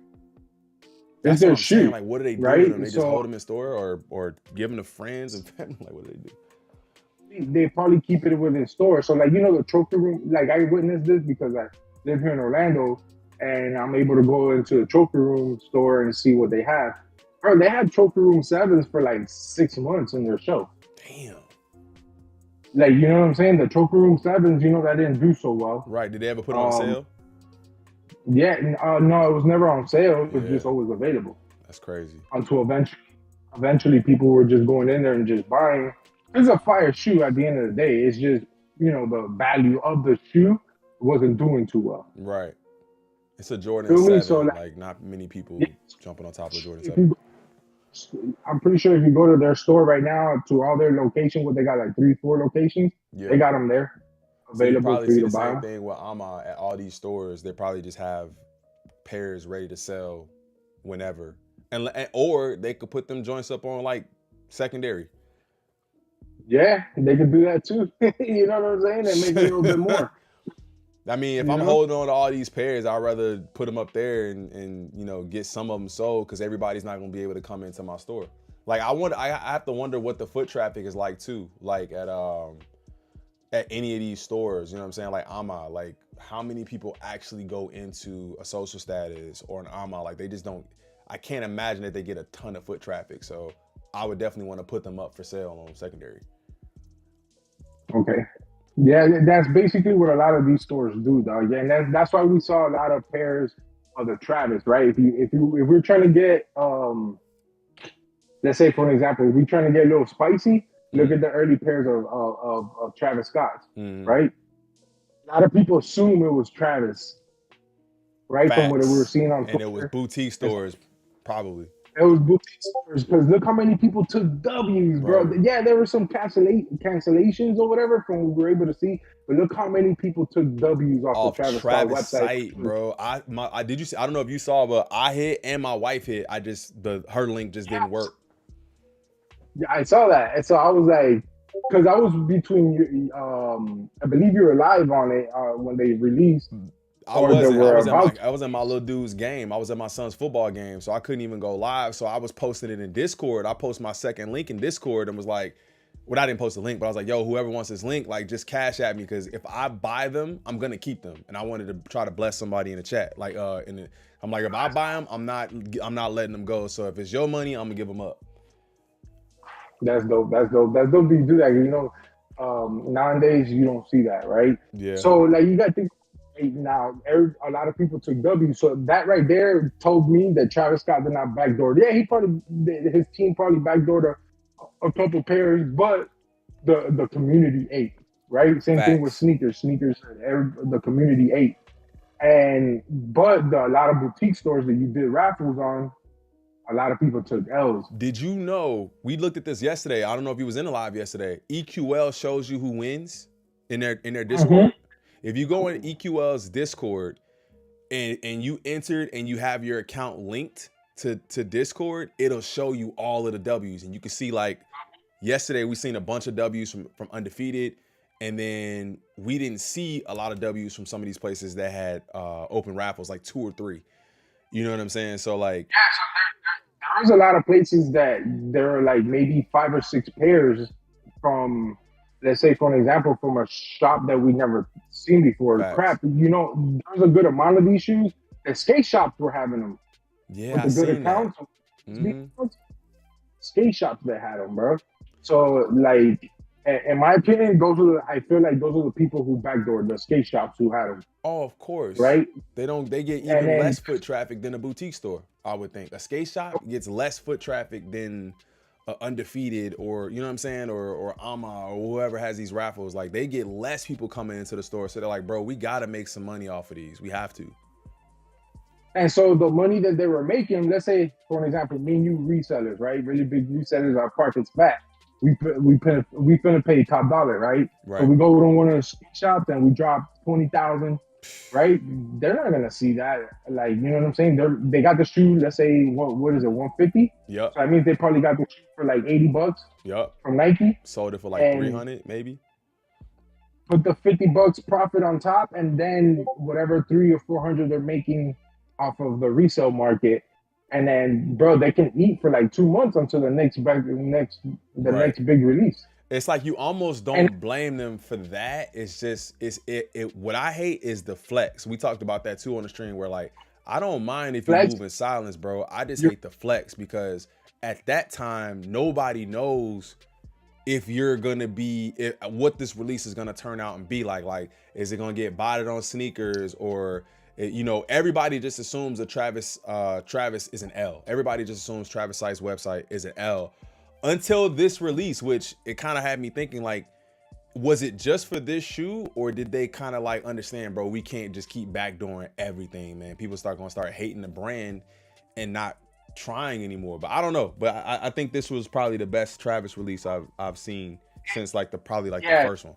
That's their what I'm saying. shoe, Like, what do they do right? with them? They just So- hold them in store or give them to friends and family? Like, what do they do? They probably keep it within store. So, like, the trophy room, like, I witnessed this because I live here in Orlando and I'm able to go into the trophy room store and see what they have. Bro, they had trophy room 7s for like 6 months in their show. Damn. Like, you know what I'm saying? The trophy room 7s, that didn't do so well. Right. Did they ever put it on sale? Yeah, no, it was never on sale. It was Yeah. just always available. That's crazy. Until eventually people were just going in there and just buying. It's a fire shoe at the end of the day. It's just, the value of the shoe wasn't doing too well. Right. It's a Jordan Feel me? 7. So, like, not many people jumping on top of Jordan If 7. I'm pretty sure if you go to their store right now, to all their locations, what they got, like 3-4 locations, Yeah. they got them there So you available probably for see you the to buy. same thing with Ama at all these stores. They probably just have pairs ready to sell whenever, or they could put them joints up on like secondary. Yeah, they could do that too. You know what I'm saying? And make a little bit more. I mean, if I'm holding on to all these pairs, I'd rather put them up there and get some of them sold because everybody's not gonna be able to come into my store. Like I have to wonder what the foot traffic is like too. Like at any of these stores, you know what I'm saying? Like Ama, like how many people actually go into a Social Status or an Ama? Like they just don't. I can't imagine that they get a ton of foot traffic. So I would definitely want to put them up for sale on secondary. Okay. Yeah, that's basically what a lot of these stores do, dog. Yeah, and that's why we saw a lot of pairs of the Travis, right? If we're trying to get let's say for an example, if we're trying to get a little spicy, look at the early pairs of Travis Scott's, right? A lot of people assume it was Travis, right? Facts. From what we were seeing on Twitter. And it was boutique stores, probably. It was boutique stores because look how many people took W's, bro. Right. Yeah, there were some cancellations or whatever from what we were able to see, but look how many people took W's off the Travis Scott website. site, bro. Did you see? I don't know if you saw, but I hit and my wife hit. Her link just didn't work. Yeah, I saw that, and so I was like, because I was between you. I believe you were live on it when they released. I was in my little dude's game. I was at my son's football game, so I couldn't even go live. So I was posting it in Discord. I posted my second link in Discord and was like, I didn't post a link, but I was like, yo, whoever wants this link, like just cash at me because if I buy them, I'm gonna keep them. And I wanted to try to bless somebody in the chat. I'm like, if I buy them, I'm not letting them go. So if it's your money, I'm gonna give them up. That's dope. That's dope. That's dope. You do that. Nowadays you don't see that, right? Yeah. So like you got to think. Now, a lot of people took W, so that right there told me that Travis Scott did not backdoor. Yeah, his team probably backdoored a couple pairs, but the community ate, right? Same thing with sneakers. The community ate, but a lot of boutique stores that you did raffles on, a lot of people took L's. Did you know? We looked at this yesterday. I don't know if you was in the live yesterday. EQL shows you who wins in their Discord. Mm-hmm. If you go in EQL's Discord and you entered and you have your account linked to Discord, it'll show you all of the W's. And you can see like yesterday we seen a bunch of W's from Undefeated, and then we didn't see a lot of W's from some of these places that had open raffles, like 2 or 3. You know what I'm saying? So like there's a lot of places that there are like maybe 5 or 6 pairs from, let's say, for an example, from a shop that we never seen before. Facts. Crap, there's a good amount of these shoes. The skate shops were having them. Yeah, with the good accounts. Skate shops that had them, bro. So, like, In my opinion, I feel like those are the people who backdoor the skate shops who had them, Oh, of course. right? They get And even then less foot traffic than a boutique store, I would think. A skate shop gets less foot traffic than Undefeated, or you know what I'm saying, or Ama, or whoever has these raffles. Like, they get less people coming into the store. So they're like, bro, we gotta make some money off of these. We have to. And so the money that they were making, let's say, for an example, me and you resellers, right? Really big resellers, our pockets fat. We finna pay top dollar, right? Right. So we go to one of the skate shops and we drop 20,000, right? They're not gonna see that. Like, you know what I'm saying? They got the shoe, let's say, what is it, 150? Yep. So that means they probably got the shoe for like $80 Yep. from Nike. Sold it for like 300, maybe. Put the $50 profit on top, and then whatever 300 or 400 they're making off of the resale market, and then bro, they can eat for like 2 months until the next big release. It's like you almost don't blame them for that. It's just what I hate is the flex. We talked about that too on the stream, where like, I don't mind if you move in silence, bro. I just hate the flex, because at that time nobody knows if you're gonna be what this release is gonna turn out and be like. Like, is it gonna get botted on sneakers, or you know, everybody just assumes that Travis is an L. Everybody just assumes Travis Site's website is an L until this release, which it kind of had me thinking, like, was it just for this shoe, or did they kind of like understand, bro, we can't just keep backdooring everything, man. People gonna start hating the brand and not trying anymore. But I don't know. But I think this was probably the best Travis release I've seen since like the first one.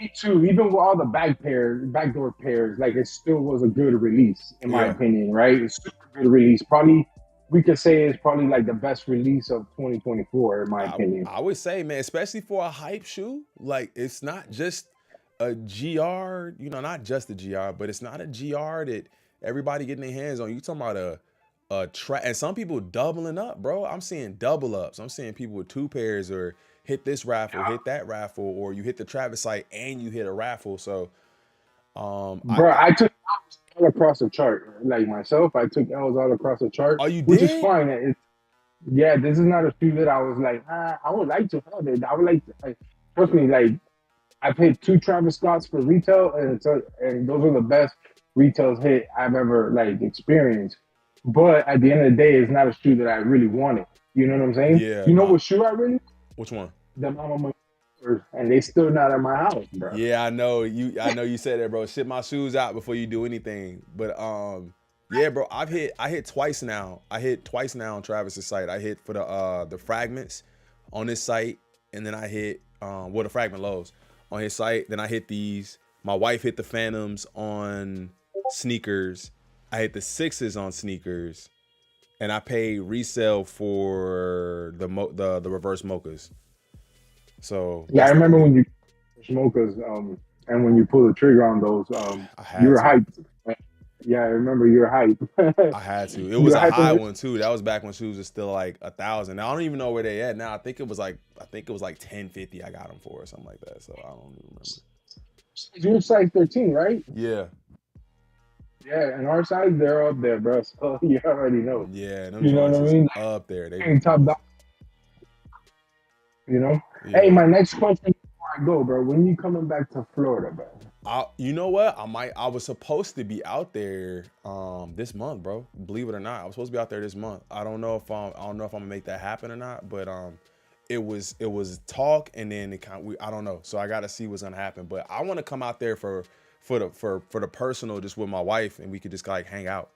Me too. Even with all the backdoor pairs, like, it still was a good release in my opinion, right? It's super good release. Probably we could say it's probably like the best release of 2024 in my opinion. I would say, man, especially for a hype shoe. Like, it's not just a GR, you know, not just a GR, but it's not a GR that everybody getting their hands on. You talking about and some people doubling up, bro. I'm seeing double ups. I'm seeing people with 2 pairs, or hit this raffle, hit that raffle, or you hit the Travis site and you hit a raffle. So, bro, I took L's all across the chart. Like myself, I took L's all across the chart. Oh, you which did? is fine. This is not a shoe that I was like, I would like to have it. I would like to, trust me, like, I paid 2 Travis Scotts for retail, and those are the best retails hit I've ever like experienced. But at the end of the day, it's not a shoe that I really wanted. You know what I'm saying? Yeah. You know what shoe I really? Which one? The Mama, and they still not at my house, bro. Yeah, I know you said that, bro. Ship my shoes out before you do anything. But yeah, bro, I hit twice now. I hit twice now on Travis's site. I hit for the fragments on his site, and then I hit the fragment lows on his site. Then I hit these. My wife hit the Phantoms on sneakers. I hit the 6s on sneakers, and I paid resale for the reverse mochas. So yeah, I remember when you mochas, and when you pull the trigger on those, you were hyped. Yeah, I remember you were hyped. I had to. It was a high one too. That was back when shoes were still like 1,000. I don't even know where they at now. I think it was like 1050. I got them for, or something like that. So I don't even remember. You're size 13, right? Yeah. Yeah, and our size, they're up there, bro. So you already know. Yeah, you know what I mean? Up there, they top dog. You know. Yeah. Hey, my next question before I go, bro. When you coming back to Florida, bro? You know what? I was supposed to be out there this month, bro. Believe it or not, I was supposed to be out there this month. I don't know if I'm gonna make that happen or not, but it was talk, and then I don't know. So I got to see what's gonna happen. But I want to come out there for the personal, just with my wife, and we could just like hang out.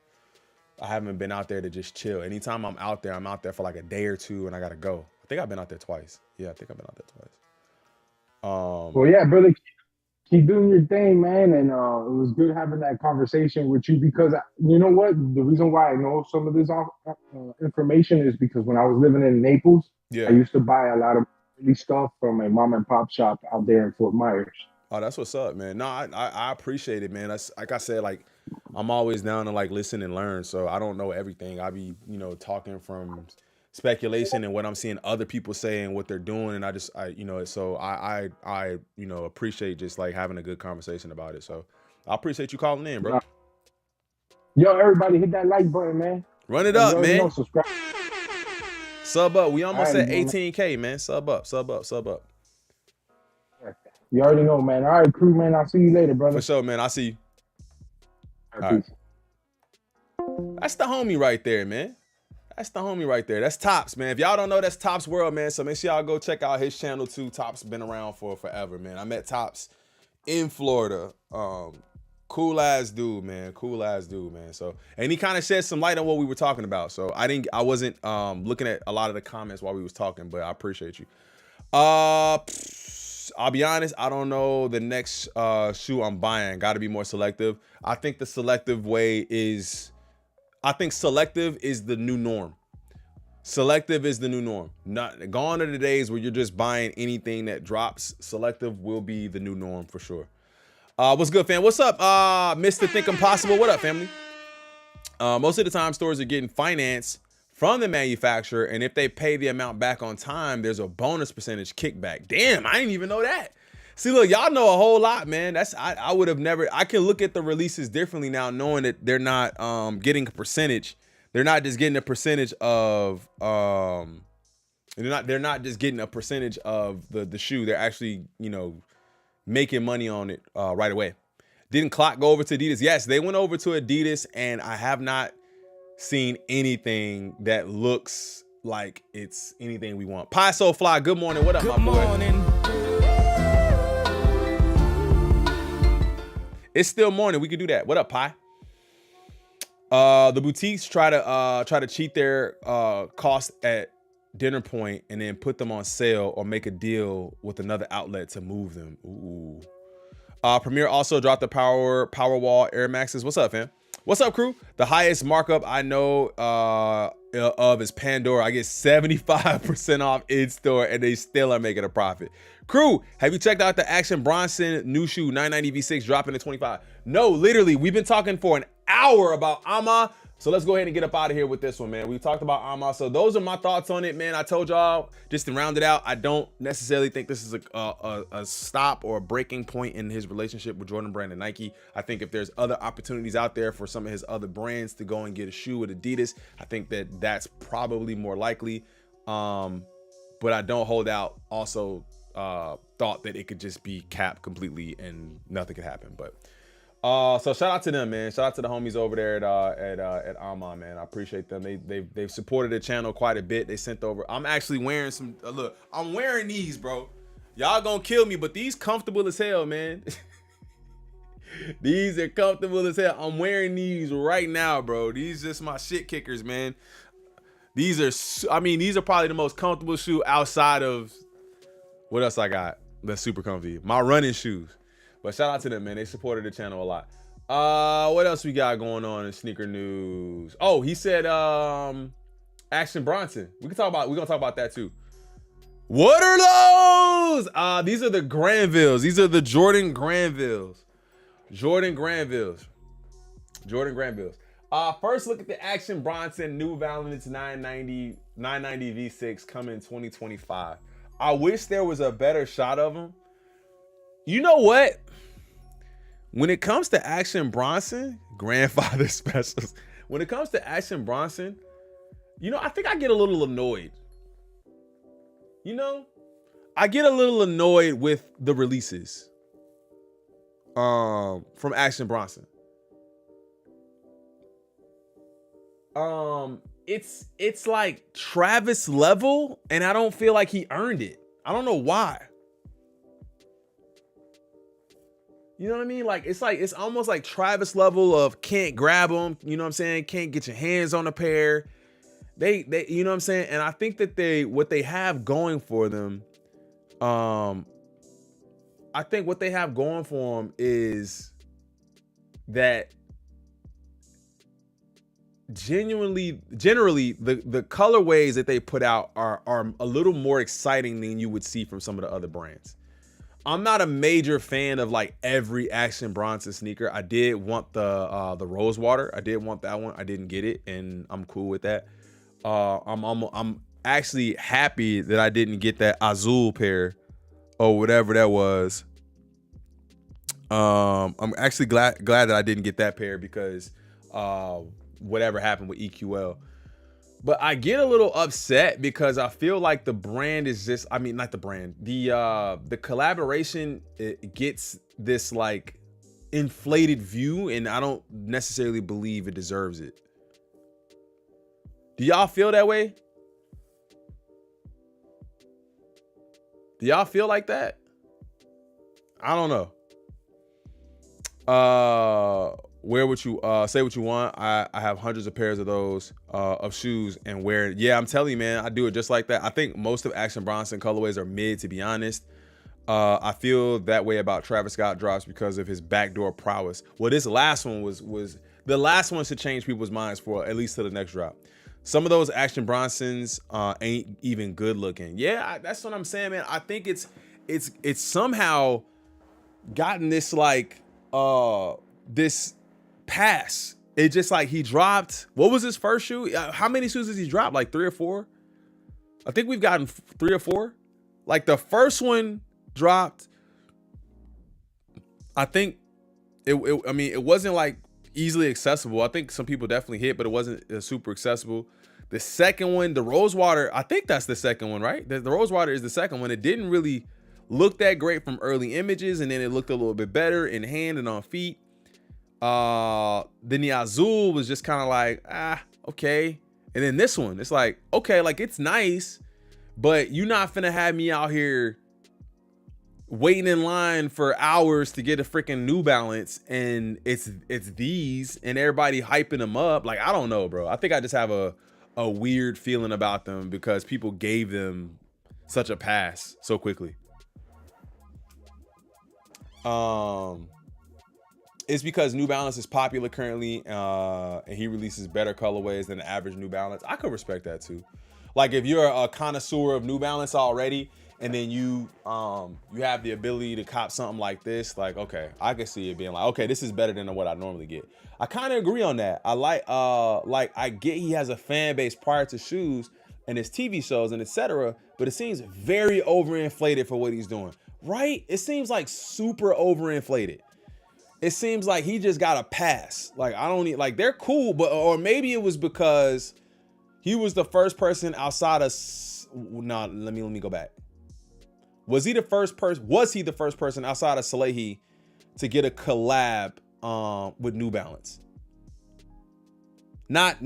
I haven't been out there to just chill. Anytime I'm out there for like a day or two, and I gotta go. I think I've been out there twice. Yeah, I think I've been out there twice. Well, yeah, brother, keep doing your thing, man. And it was good having that conversation with you, because you know what? The reason why I know some of this information is because when I was living in Naples, I used to buy a lot of stuff from a mom and pop shop out there in Fort Myers. Oh, that's what's up, man. No, I appreciate it, man. That's, like I said, like, I'm always down to like listen and learn. So I don't know everything. I be, talking from speculation and what I'm seeing other people say and what they're doing. And I appreciate just like having a good conversation about it. So I appreciate you calling in, bro. Yo, everybody hit that like button, man. Run it up, man. Subscribe. Sub up. We almost at 18K, man. Sub up. You already know, man. All right, crew, man. I'll see you later, brother. For sure, man. I'll see you. All right, peace. That's the homie right there, man. That's the homie right there. That's Tops, man. If y'all don't know, that's Tops World, man. So make sure y'all go check out his channel too. Tops been around for forever, man. I met Tops in Florida. Cool ass dude, man. Cool ass dude, man. So, and he kind of shed some light on what we were talking about. So I wasn't looking at a lot of the comments while we was talking, but I appreciate you. I'll be honest, I don't know the next shoe I'm buying. Got to be more selective. I think the selective way is. I think selective is the new norm. Selective is the new norm. Not gone are the days where you're just buying anything that drops. Selective will be the new norm for sure. What's good, fam? What's up, Mr. Think Impossible? What up, family? Most of the time, stores are getting finance from the manufacturer, and if they pay the amount back on time, there's a bonus percentage kickback. Damn, I didn't even know that. See, look, y'all know a whole lot, man. I would have never. I can look at the releases differently now, knowing that they're not getting a percentage. They're not just getting a percentage of they're not just getting a percentage of the shoe. They're actually, you know, making money on it right away. Didn't Clock go over to Adidas? Yes, they went over to Adidas, and I have not seen anything that looks like it's anything we want. Pie So Fly, good morning. What up, my boy? Good morning. It's still morning. We could do that. What up, Pie? The boutiques try to cheat their cost at dinner point and then put them on sale or make a deal with another outlet to move them. Ooh. Premiere also dropped the Powerwall Air Maxes. What's up, fam? What's up, crew? The highest markup I know of is Pandora. I get 75% off in store and they still are making a profit. Crew, have you checked out the Action Bronson new shoe 990 V6 dropping at 25? No, literally, we've been talking for an hour about Ama. So let's go ahead and get up out of here with this one, man. We talked about Ama. So those are my thoughts on it, man. I told y'all, just to round it out, I don't necessarily think this is a stop or a breaking point in his relationship with Jordan Brand and Nike. I think if there's other opportunities out there for some of his other brands to go and get a shoe with Adidas, I think that that's probably more likely. But I don't hold out also thought that it could just be capped completely and nothing could happen. But so shout out to them, man. Shout out to the homies over there at Ama, man. I appreciate them. They've supported the channel quite a bit. They sent over. I'm actually wearing some. Look, I'm wearing these, bro. Y'all gonna kill me, but these comfortable as hell, man. These are comfortable as hell. I'm wearing these right now, bro. These just my shit kickers, man. These are. I mean, these are probably the most comfortable shoe outside of what else I got that's super comfy. My running shoes. But shout out to them, man. They supported the channel a lot. What else we got going on in sneaker news? Oh, he said Action Bronson. We're gonna talk about that too. What are those? These are the Granvilles. These are the Jordan Granvilles. Jordan Granvilles. First look at the Action Bronson New Balance 990 V6 coming 2025. I wish there was a better shot of them. You know what? When it comes to Action Bronson, grandfather specials. When it comes to Action Bronson, you know, I think I get a little annoyed. You know, I get a little annoyed with the releases from Action Bronson. It's like Travis level, and I don't feel like he earned it. I don't know why. You know what I mean? Like it's almost like Travis level of can't grab them. You know what I'm saying? Can't get your hands on a pair. They you know what I'm saying? And I think that what they have going for them, I think what they have going for them is that generally the colorways that they put out are a little more exciting than you would see from some of the other brands. I'm not a major fan of like every Action Bronson sneaker. I did want the Rosewater. I did want that one. I didn't get it, and I'm cool with that. I'm actually happy that I didn't get that Azul pair or whatever that was. I'm actually glad that I didn't get that pair because whatever happened with EQL. But I get a little upset because I feel like the brand is just, I mean, not the brand, the collaboration, it gets this like inflated view, and I don't necessarily believe it deserves it. Do y'all feel that way? Do y'all feel like that? I don't know. Wear what you say what you want. I have hundreds of pairs of those of shoes and wear it. Yeah, I'm telling you, man, I do it just like that. I think most of Action Bronson colorways are mid, to be honest. I feel that way about Travis Scott drops because of his backdoor prowess. Well, this last one was the last one should change people's minds for at least to the next drop. Some of those Action Bronsons ain't even good looking. Yeah, that's what I'm saying, man. I think it's somehow gotten this like this pass. It just like he dropped, what was his first shoe? How many shoes has he dropped? Like 3 or 4? I think we've gotten 3 or 4. Like the first one dropped, I think I mean, it wasn't like easily accessible. I think some people definitely hit, but it wasn't super accessible. The second one, the Rosewater, I think that's the second one, right? The Rosewater is the second one. It didn't really look that great from early images, and then it looked a little bit better in hand and on feet. Then the Azul was just kind of like, okay. And then this one, it's like, okay, like it's nice, but you're not finna have me out here waiting in line for hours to get a freaking New Balance, and it's these, and everybody hyping them up. Like, I don't know, bro. I think I just have a weird feeling about them because people gave them such a pass so quickly. It's because New Balance is popular currently, and he releases better colorways than the average New Balance. I could respect that too. Like if you're a connoisseur of New Balance already, and then you have the ability to cop something like this, like, okay, I can see it being like, okay, this is better than what I normally get. I kind of agree on that. I like I get he has a fan base prior to shoes and his TV shows and etc., but it seems very overinflated for what he's doing, right? It seems like super overinflated. It seems like he just got a pass. Like, I don't need, like, they're cool, but, or maybe it was because he was the first person outside of, no, let me go back. Was he the first person outside of Salehi to get a collab with New Balance? Not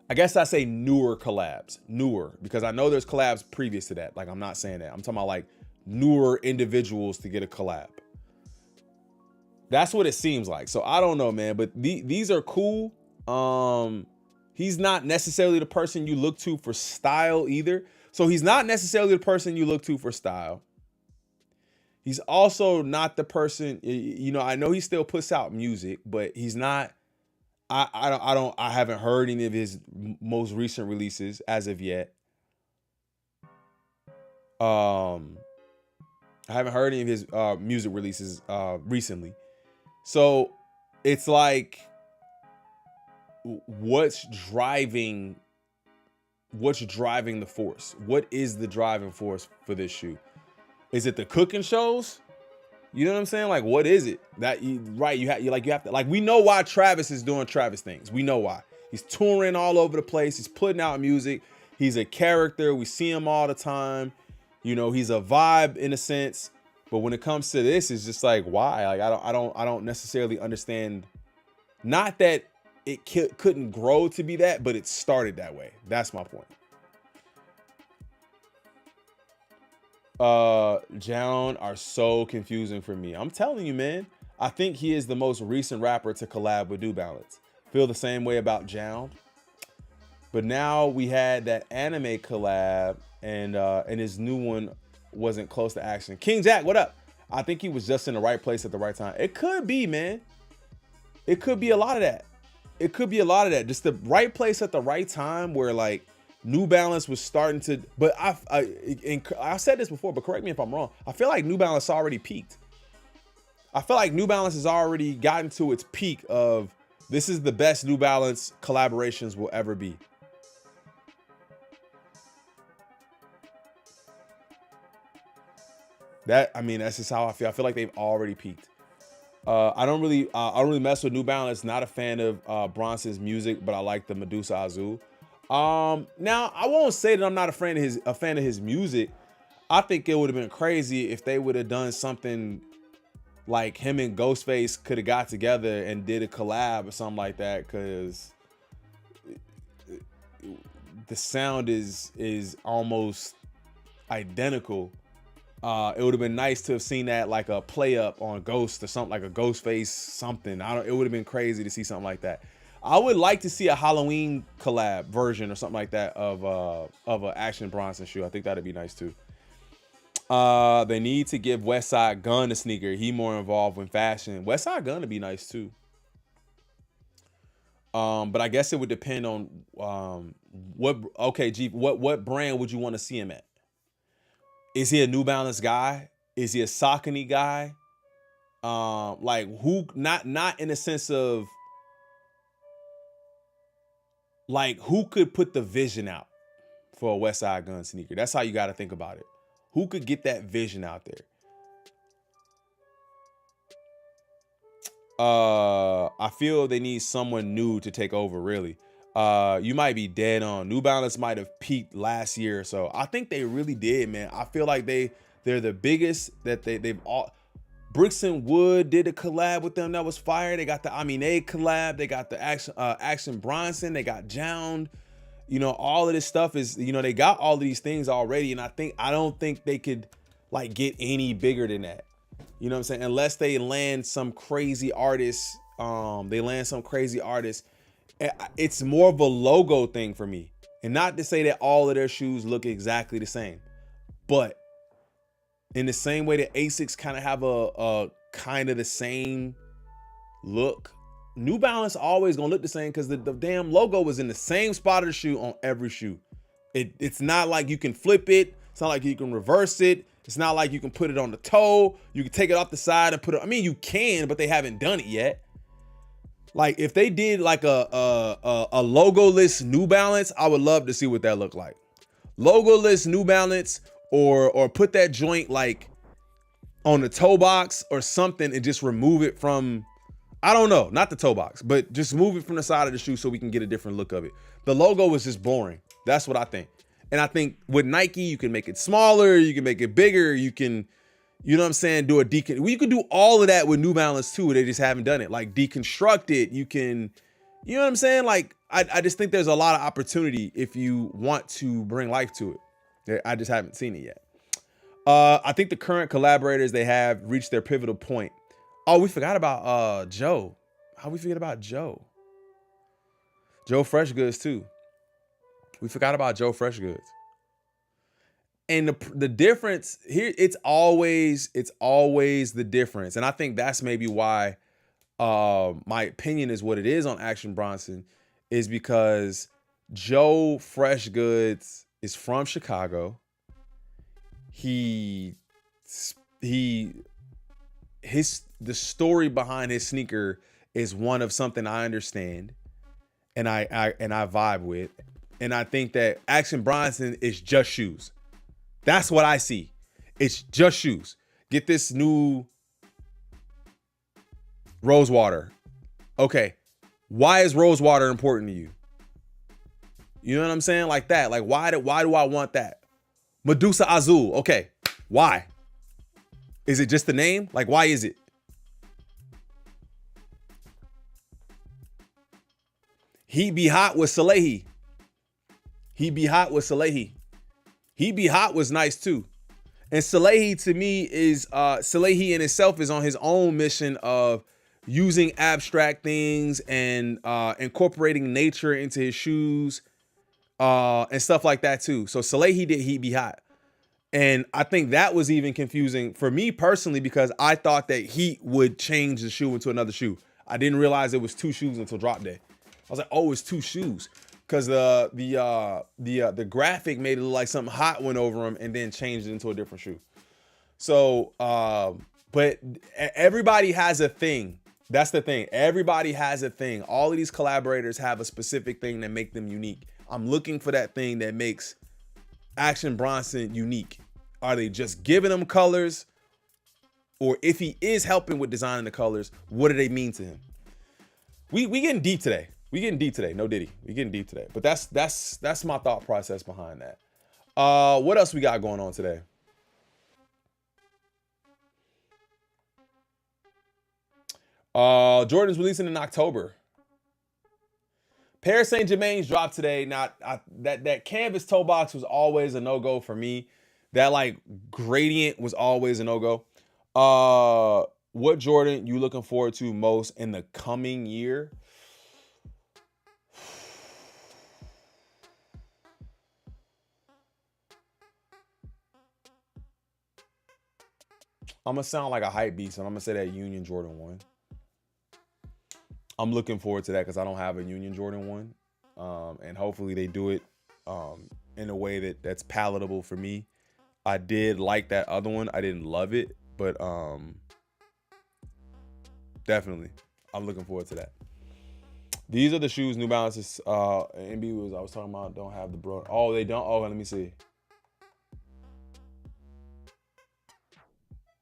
I guess I say newer collabs. Newer, because I know there's collabs previous to that. Like, I'm not saying that. I'm talking about like newer individuals to get a collab. That's what it seems like. So I don't know, man, but these are cool. He's not necessarily the person you look to for style either. So he's not necessarily the person you look to for style. He's also not the person, you know, I know he still puts out music, but he's not, I haven't heard any of his most recent releases as of yet. I haven't heard any of his music releases recently. So it's like, what's driving the force? What is the driving force for this shoe? Is it the cooking shows? You know what I'm saying? Like, what is it? That you have to, like, we know why Travis is doing Travis things. We know why. He's touring all over the place. He's putting out music. He's a character. We see him all the time. You know, he's a vibe in a sense. But when it comes to this, it's just like, why? Like, I don't necessarily understand. Not that it couldn't grow to be that, but it started that way. That's my point. Jown are so confusing for me. I'm telling you, man. I think he is the most recent rapper to collab with New Balance. Feel the same way about Jown. But now we had that anime collab, and his new one wasn't close to action. King Jack, what up? I think he was just in the right place at the right time. It could be, man. It could be a lot of that. It could be a lot of that. Just the right place at the right time where like New Balance was starting to, but I've said this before, but correct me if I'm wrong. I feel like New Balance already peaked. I feel like New Balance has already gotten to its peak of this is the best New Balance collaborations will ever be. That's just how I feel. I feel like they've already peaked. I don't really mess with New Balance. Not a fan of Bronson's music, but I like the Medusa Azul. Now I won't say that I'm not a fan of his music. I think it would have been crazy if they would have done something like him and Ghostface could have got together and did a collab or something like that, because the sound is almost identical. It would have been nice to have seen that, like a play up on Ghost or something, like a Ghostface something. It would have been crazy to see something like that. I would like to see a Halloween collab version or something like that of an Action Bronson shoe. I think that'd be nice too. They need to give Westside Gunn a sneaker. He more involved in fashion. Westside Gunn would be nice too. But I guess it would depend on what brand would you want to see him at? Is he a New Balance guy? Is he a Saucony guy? Like who? Not in the sense of like who could put the vision out for a Westside Gunn sneaker? That's how you got to think about it. Who could get that vision out there? I feel they need someone new to take over, really. You might be dead on. New Balance might have peaked last year or so. I think they really did, man. I feel like they're the biggest that they've all. Bricks and Wood did a collab with them that was fire. They got the Amine collab. They got the Action Bronson. They got Jound. You know, all of this stuff is, you know, they got all of these things already. And I don't think they could like get any bigger than that. You know what I'm saying? Unless they land some crazy artists. It's more of a logo thing for me. And not to say that all of their shoes look exactly the same. But in the same way that Asics kind of have a kind of the same look, New Balance always gonna look the same because the damn logo was in the same spot of the shoe on every shoe. It's not like you can flip it. It's not like you can reverse it. It's not like you can put it on the toe. You can take it off the side and put it. I mean, you can, but they haven't done it yet. Like if they did like a logoless New Balance, I would love to see what that looked like. Logoless New Balance, or put that joint like on the toe box or something and just remove it from, I don't know, not the toe box, but just move it from the side of the shoe so we can get a different look of it. The logo is just boring. That's what I think. And I think with Nike, you can make it smaller, you can make it bigger, you can, you know what I'm saying, you could do all of that with New Balance too. They just haven't done it. Like deconstruct it. You can, you know what I'm saying? Like, I just think there's a lot of opportunity if you want to bring life to it. I just haven't seen it yet. I think the current collaborators they have reached their pivotal point. Oh, we forgot about Joe. How we forget about Joe? Joe Fresh Goods too. We forgot about Joe Fresh Goods. And the difference here, it's always the difference. And I think that's maybe why my opinion is what it is on Action Bronson, is because Joe Fresh Goods is from Chicago. The story behind his sneaker is one of something I understand and I vibe with. And I think that Action Bronson is just shoes. That's what I see. It's just shoes. Get this new Rosewater. Okay. Why is Rosewater important to you? You know what I'm saying? Like that. Like why do I want that? Medusa Azul. Okay. Why? Is it just the name? Like why is it? He Be Hot with Salehi. He Be Hot with Salehi. He Be Hot was nice too. And Salehi to me is, Salehi in itself is on his own mission of using abstract things and incorporating nature into his shoes and stuff like that too. So Salehi did He Be Hot. And I think that was even confusing for me personally because I thought that Heat would change the shoe into another shoe. I didn't realize it was two shoes until drop day. I was like, oh, it's two shoes. Because the graphic made it look like something hot went over him and then changed it into a different shoe. So, but everybody has a thing. That's the thing. Everybody has a thing. All of these collaborators have a specific thing that make them unique. I'm looking for that thing that makes Action Bronson unique. Are they just giving them colors? Or if he is helping with designing the colors, what do they mean to him? We getting deep today. No Diddy. We getting deep today. But that's my thought process behind that. What else we got going on today? Jordan's releasing in October. Paris Saint Germain's dropped today. Now that canvas toe box was always a no-go for me. That like gradient was always a no-go. What Jordan you looking forward to most in the coming year? I'm gonna sound like a hype beast, and I'm gonna say that Union Jordan 1. I'm looking forward to that because I don't have a Union Jordan 1. And hopefully they do it in a way that's palatable for me. I did like that other one. I didn't love it, but definitely I'm looking forward to that. These are the shoes New Balances NB I was talking about don't have the bro. Oh, they don't? Oh, let me see.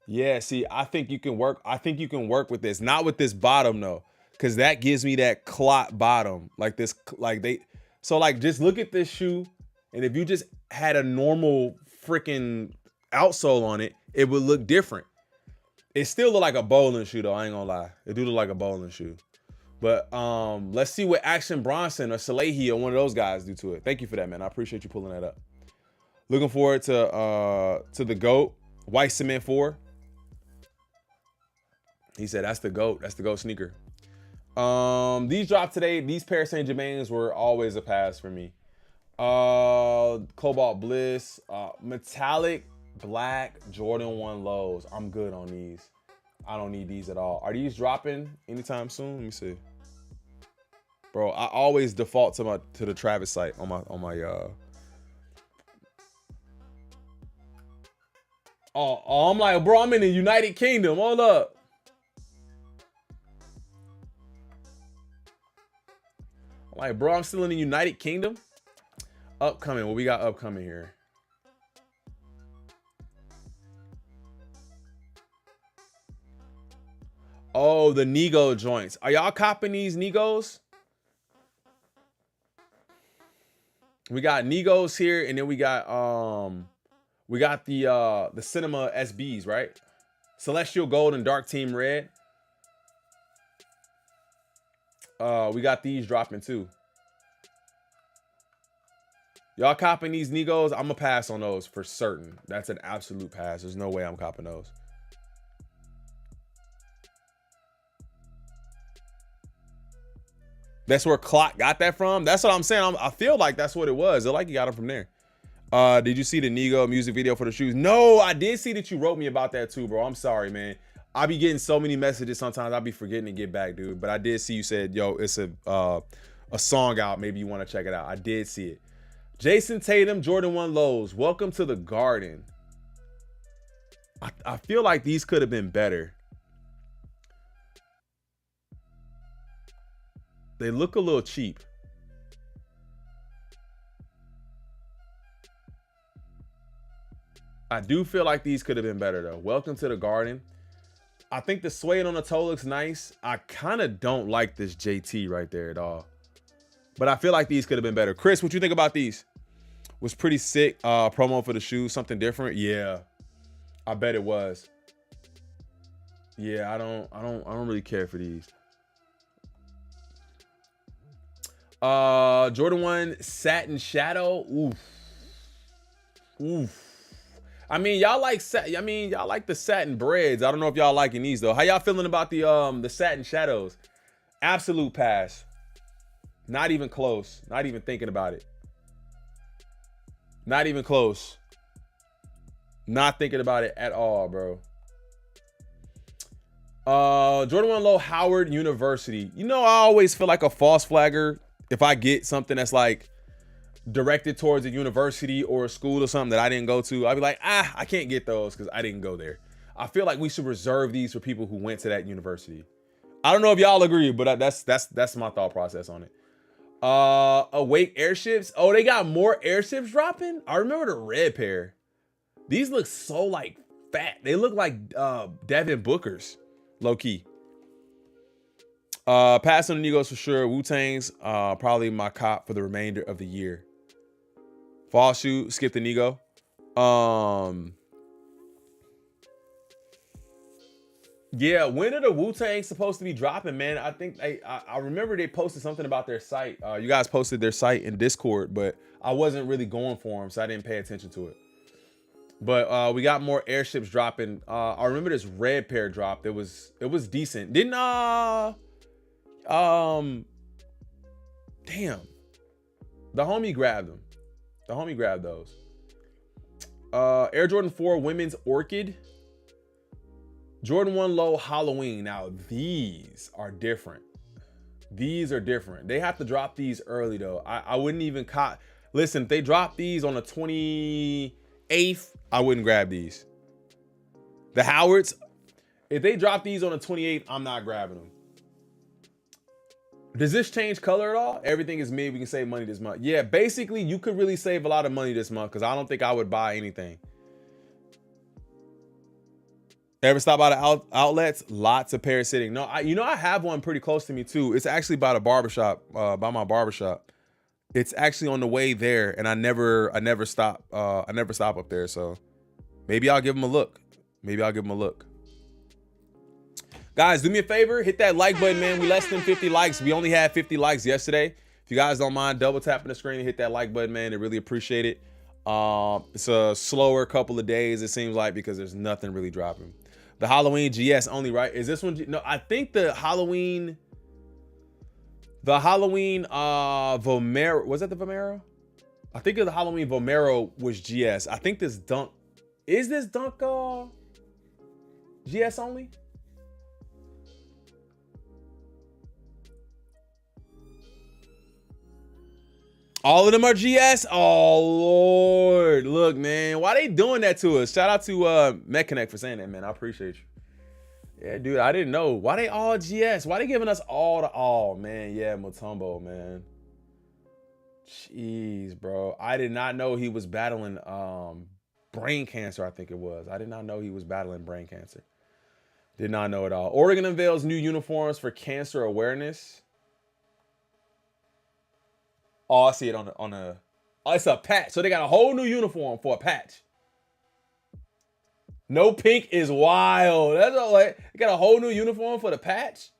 Yeah, see, I think you can work with this. Not with this bottom though. Cause that gives me that clot bottom, like this, so just look at this shoe, and if you just had a normal freaking outsole on it, it would look different. It still look like a bowling shoe though, I ain't gonna lie. It do look like a bowling shoe. But let's see what Action Bronson or Salehi or one of those guys do to it. Thank you for that, man. I appreciate you pulling that up. Looking forward to the GOAT, White Cement 4. He said that's the GOAT sneaker. These dropped today. These Paris Saint Germains were always a pass for me. Cobalt Bliss, metallic black Jordan 1 lows. I'm good on these. I don't need these at all. Are these dropping anytime soon? Let me see. Bro, I always default to the Travis site on my I'm like, bro, I'm in the United Kingdom. Hold up. Like, bro, I'm still in the United Kingdom. Upcoming. What we got upcoming here? Oh, the Nego joints. Are y'all copping these Negos? We got Negos here, and then we got the Cinema SBs, right? Celestial Gold and Dark Team Red. We got these dropping too. Y'all copping these Negos? I'm gonna pass on those for certain. That's an absolute pass. There's no way I'm copping those. That's where Clock got that from. That's what I'm saying. I feel like that's what it was. I like you got them from there. Did you see the Nego music video for the shoes? No, I did see that you wrote me about that too, bro. I'm sorry, man. I be getting so many messages sometimes. I be forgetting to get back, dude. But I did see you said, yo, it's a song out. Maybe you want to check it out. I did see it. Jason Tatum, Jordan 1 lows. Welcome to the Garden. I feel like these could have been better. They look a little cheap. I do feel like these could have been better though. Welcome to the Garden. I think the suede on the toe looks nice. I kind of don't like this JT right there at all. But I feel like these could have been better. Chris, what you think about these? Was pretty sick. Promo for the shoes, something different. Yeah, I bet it was. Yeah, I don't really care for these. Jordan 1 Satin Shadow. Oof. I mean, y'all like the satin breads. I don't know if y'all liking these though. How y'all feeling about the satin shadows? Absolute pass. Not even close. Not even thinking about it. Not even close. Not thinking about it at all, bro. Jordan 1 Low Howard University. You know, I always feel like a false flagger if I get something that's like directed towards a university or a school or something that I didn't go to. I'd be like, I can't get those because I didn't go there. I feel like we should reserve these for people who went to that university. I don't know if y'all agree, but that's my thought process on it. Awake airships. Oh, they got more airships dropping. I remember the red pair. These look so like fat. They look like Devin Booker's, low key. Pass on the Negos for sure. Wu-Tang's probably my cop for the remainder of the year. Fall shoe, skip the Nego. Yeah, when are the Wu-Tang supposed to be dropping, man? I think I remember they posted something about their site. You guys posted their site in Discord, but I wasn't really going for them, so I didn't pay attention to it. But we got more airships dropping. I remember this red pair dropped. It was decent. Didn't damn. The homie grabbed them. The homie grabbed those. Air Jordan 4 women's orchid. Jordan 1 low Halloween. Now these are different. These are different. They have to drop these early though. I wouldn't even listen, if they drop these on the 28th, I wouldn't grab these. The Howards, if they drop these on the 28th, I'm not grabbing them. Does this change color at all? Everything is mid. We can save money this month. Yeah, basically, you could really save a lot of money this month because I don't think I would buy anything. Ever stop by the outlets? Lots of pairs sitting. No, I have one pretty close to me too. It's actually by the barbershop, by my barbershop. It's actually on the way there, and I never stop. I never stop up there. So maybe I'll give them a look. Guys, do me a favor, hit that like button, man. We less than 50 likes. We only had 50 likes yesterday. If you guys don't mind, double tapping the screen and hit that like button, man. I really appreciate it. It's a slower couple of days, it seems like, because there's nothing really dropping. The Halloween GS only, right? Is this one? No, I think the Halloween Vomero, was that the Vomero? I think the Halloween Vomero was GS. I think this Dunk, is this Dunk GS only? All of them are GS? Oh, Lord. Look, man. Why they doing that to us? Shout out to MetConnect for saying that, man. I appreciate you. Yeah, dude, I didn't know. Why they all GS? Why they giving us all to all, man? Yeah, Mutombo, man. Jeez, bro. I did not know he was battling brain cancer, I think it was. I did not know he was battling brain cancer. Did not know at all. Oregon unveils new uniforms for cancer awareness. Oh, I see it on the. Oh, it's a patch. So they got a whole new uniform for a patch. No pink is wild. That's all right. They got a whole new uniform for the patch.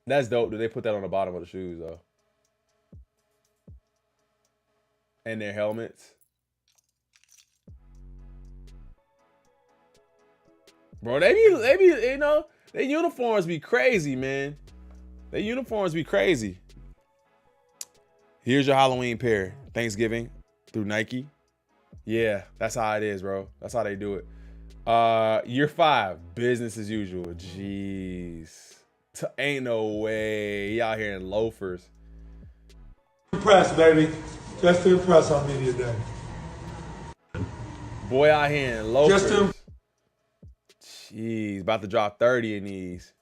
That's dope. Do they put that on the bottom of the shoes though? And their helmets. Bro, they be, you know, their uniforms be crazy, man. Their uniforms be crazy. Here's your Halloween pair. Thanksgiving through Nike. Yeah, that's how it is, bro. That's how they do it. Year 5, business as usual. Jeez. Ain't no way. He out here in loafers. Impress, baby. Just to impress on media day. Boy out here in loafers. Just to. Jeez, about to drop 30 in these.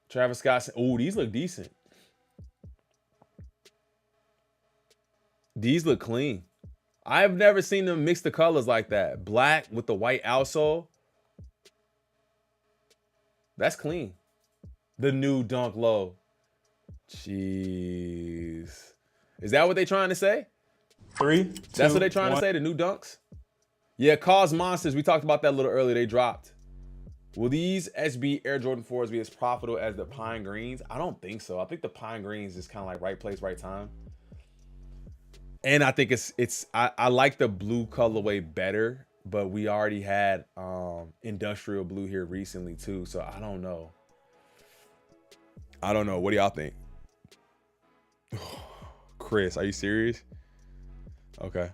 Travis Scott. Oh, these look decent. These look clean. I've never seen them mix the colors like that. Black with the white outsole. That's clean. The new Dunk Low. Jeez. Is that what they trying to say? 3, 2, That's what they trying to say, the new Dunks? Yeah, Cause Monsters. We talked about that a little earlier. They dropped. Will these SB Air Jordan 4s be as profitable as the Pine Greens? I don't think so. I think the Pine Greens is kind of like right place, right time. And I think I like the blue colorway better, but we already had industrial blue here recently too. So I don't know. What do y'all think? Chris, are you serious? Okay.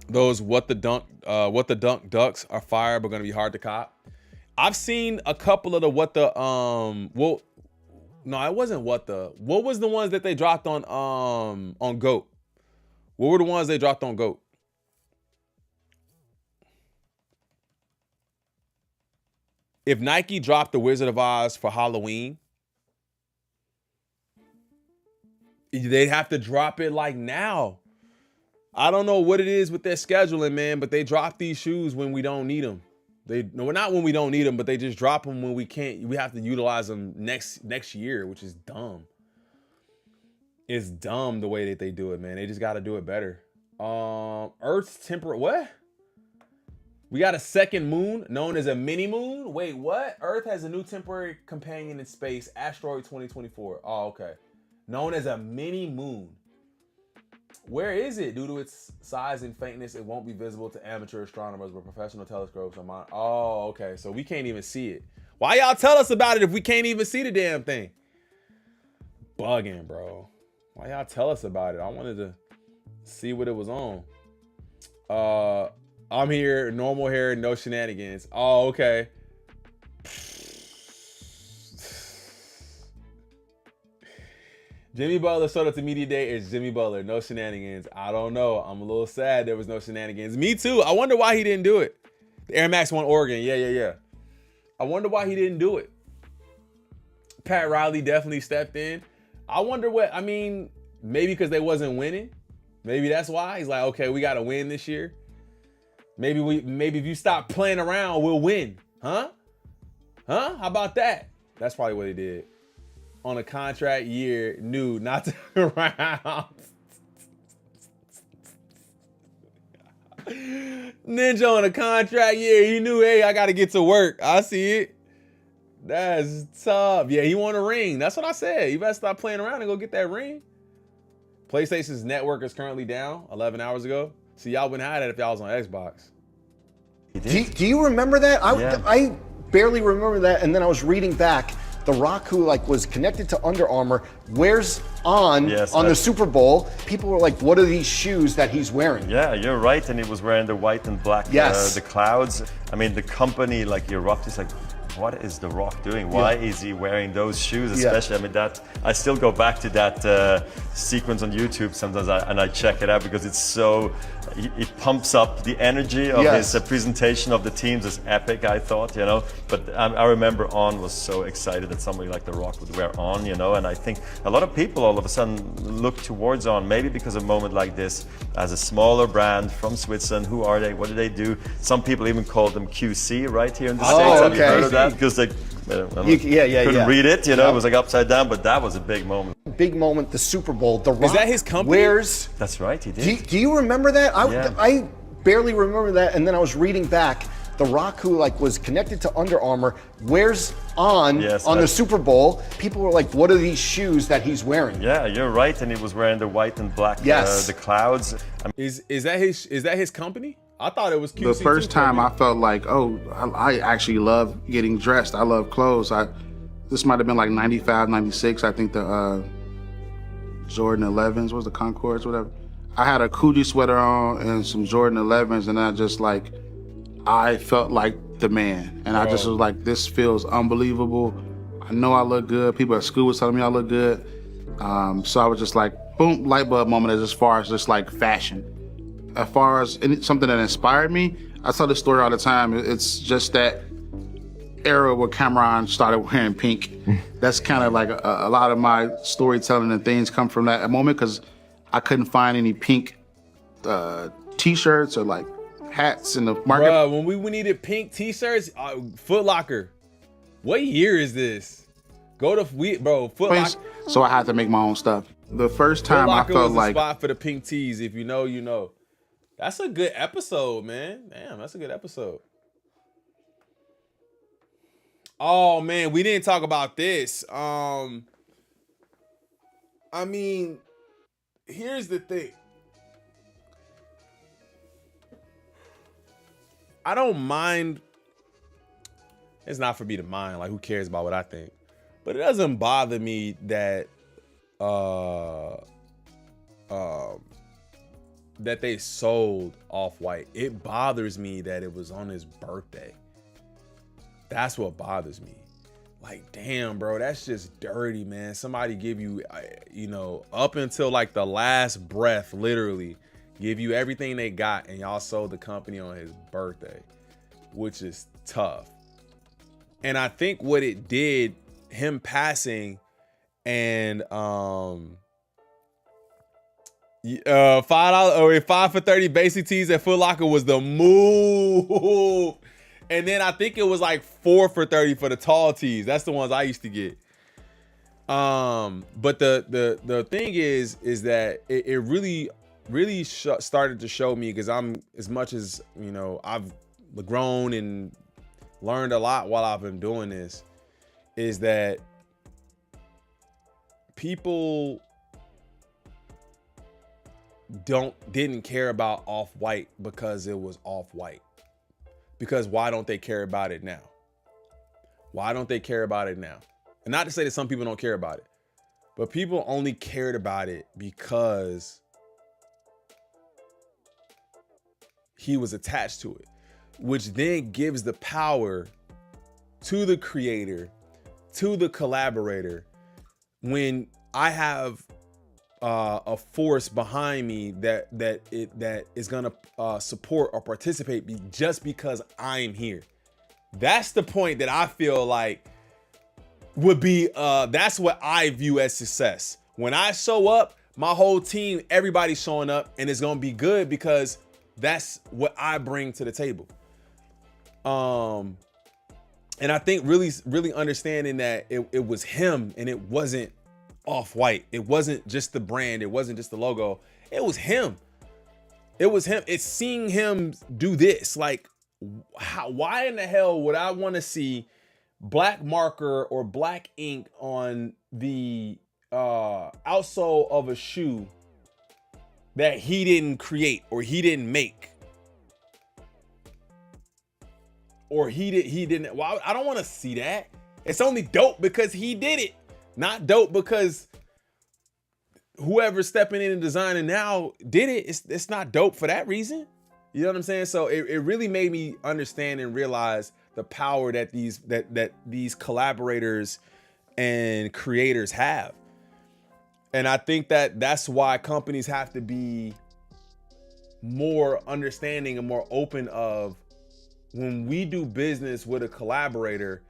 Those what the dunk ducks are fire, but gonna be hard to cop. I've seen a couple of the well, no, it wasn't what was the ones that they dropped on GOAT? What were the ones they dropped on GOAT? If Nike dropped the Wizard of Oz for Halloween, they'd have to drop it like now. I don't know what it is with their scheduling, man, but they drop these shoes when we don't need them. No, not when we don't need them, but they just drop them when we can't. We have to utilize them next year, which is dumb. It's dumb the way that they do it, man. They just got to do it better. Earth's temperate. What? We got a second moon known as a mini moon. Wait, what? Earth has a new temporary companion in space, asteroid 2024. Oh, okay. Known as a mini moon. Where is it? Due to its size and faintness, it won't be visible to amateur astronomers, but professional telescopes are Oh, okay. So we can't even see it. Why y'all tell us about it if we can't even see the damn thing? Bugging, bro. Why y'all tell us about it? I wanted to see what it was on. I'm here, normal hair, no shenanigans. Oh, okay. Jimmy Butler showed up to media day. It's Jimmy Butler, no shenanigans. I don't know. I'm a little sad there was no shenanigans. Me too. I wonder why he didn't do it. The Air Max 1 Oregon. Yeah. I wonder why he didn't do it. Pat Riley definitely stepped in. I wonder maybe because they wasn't winning. Maybe that's why. He's like, okay, we got to win this year. Maybe if you stop playing around, we'll win. Huh? How about that? That's probably what he did. On a contract year, knew not to around. Ninja on a contract year, he knew, hey, I got to get to work. I see it. That's tough. Yeah, he won a ring. That's what I said. You better stop playing around and go get that ring. PlayStation's network is currently down 11 hours ago. See, y'all wouldn't have that if y'all was on Xbox. Do you remember that? I barely remember that, and then I was reading back. The Rock, who was connected to Under Armour, wears on the Super Bowl. People were like, "What are these shoes that he's wearing?" Yeah, you're right, and he was wearing the white and black. The clouds. I mean, the company your Rock is like, what is The Rock doing? Why is he wearing those shoes? Especially, I mean, I still go back to that sequence on YouTube sometimes, and I check it out because it's so. It pumps up the energy of his presentation of the teams is epic, I thought, But I remember On was so excited that somebody like The Rock would wear On, and I think a lot of people all of a sudden look towards On, maybe because of a moment like this, as a smaller brand from Switzerland. Who are they? What do they do? Some people even call them QC right here in the States. Have you heard of that? Because they couldn't read it, it was like upside down, but that was a big moment. Big moment, the Super Bowl. The Rock is that his company? That's right, he did. Do you remember that? I barely remember that, and then I was reading back. The Rock, who was connected to Under Armour, wears on the Super Bowl. People were like, "What are these shoes that he's wearing?" Yeah, you're right, and he was wearing the white and black. The clouds. Is that his company? I thought it was QC. The first time I felt like, I actually love getting dressed. I love clothes. This might have been like 95, 96. I think the Jordan 11s was the Concords, whatever. I had a Coogee sweater on and some Jordan 11s, and I felt like the man. And I just was like, this feels unbelievable. I know I look good. People at school were telling me I look good. So I was just like, boom, light bulb moment as far as just like fashion. As far as something that inspired me, I tell this story all the time. It's just that era where Cameron started wearing pink. That's kind of like a lot of my storytelling and things come from that moment, because I couldn't find any pink t-shirts or like hats in the market. Bruh, when we needed pink t-shirts, Foot Locker. What year is this? Go to Foot Locker. So I had to make my own stuff. The first time I felt like the spot for the pink tees. If you know, you know. That's a good episode, man. Damn, that's a good episode. Oh man, we didn't talk about this. I mean, here's the thing. I don't mind. It's not for me to mind. Like, who cares about what I think? But it doesn't bother me that that they sold Off-White. It bothers me that it was on his birthday. That's what bothers me. Like, damn, bro, that's just dirty, man. Somebody give you, up until like the last breath, literally, give you everything they got, and y'all sold the company on his birthday, which is tough. And I think what it did, him passing and, $5 or 5 for 30 basic tees at Foot Locker was the move. And then I think it was like 4 for 30 for the tall tees. That's the ones I used to get. But the thing is that it really started to show me, because I'm, as much as, you know, I've grown and learned a lot while I've been doing this, is that people didn't care about Off-White because it was Off-White. Because why don't they care about it now? Why don't they care about it now? And not to say that some people don't care about it, but people only cared about it because he was attached to it, which then gives the power to the creator, to the collaborator. When I have a force behind me that is gonna support or participate just because I'm here, that's the point that I feel like would be that's what I view as success. When I show up, my whole team, everybody's showing up, and it's gonna be good because that's what I bring to the table. And I think really understanding that it was him and it wasn't Off-White. It wasn't just the brand. It wasn't just the logo. It was him. It was him. It's seeing him do this. Like, why in the hell would I want to see black marker or black ink on the outsole of a shoe that he didn't create or he didn't make? Or he didn't. Well, I don't want to see that. It's only dope because he did it. Not dope because whoever's stepping in and designing now did it. It's not dope for that reason. You know what I'm saying? So it really made me understand and realize the power that these collaborators and creators have. And I think that's why companies have to be more understanding and more open of, when we do business with a collaborator,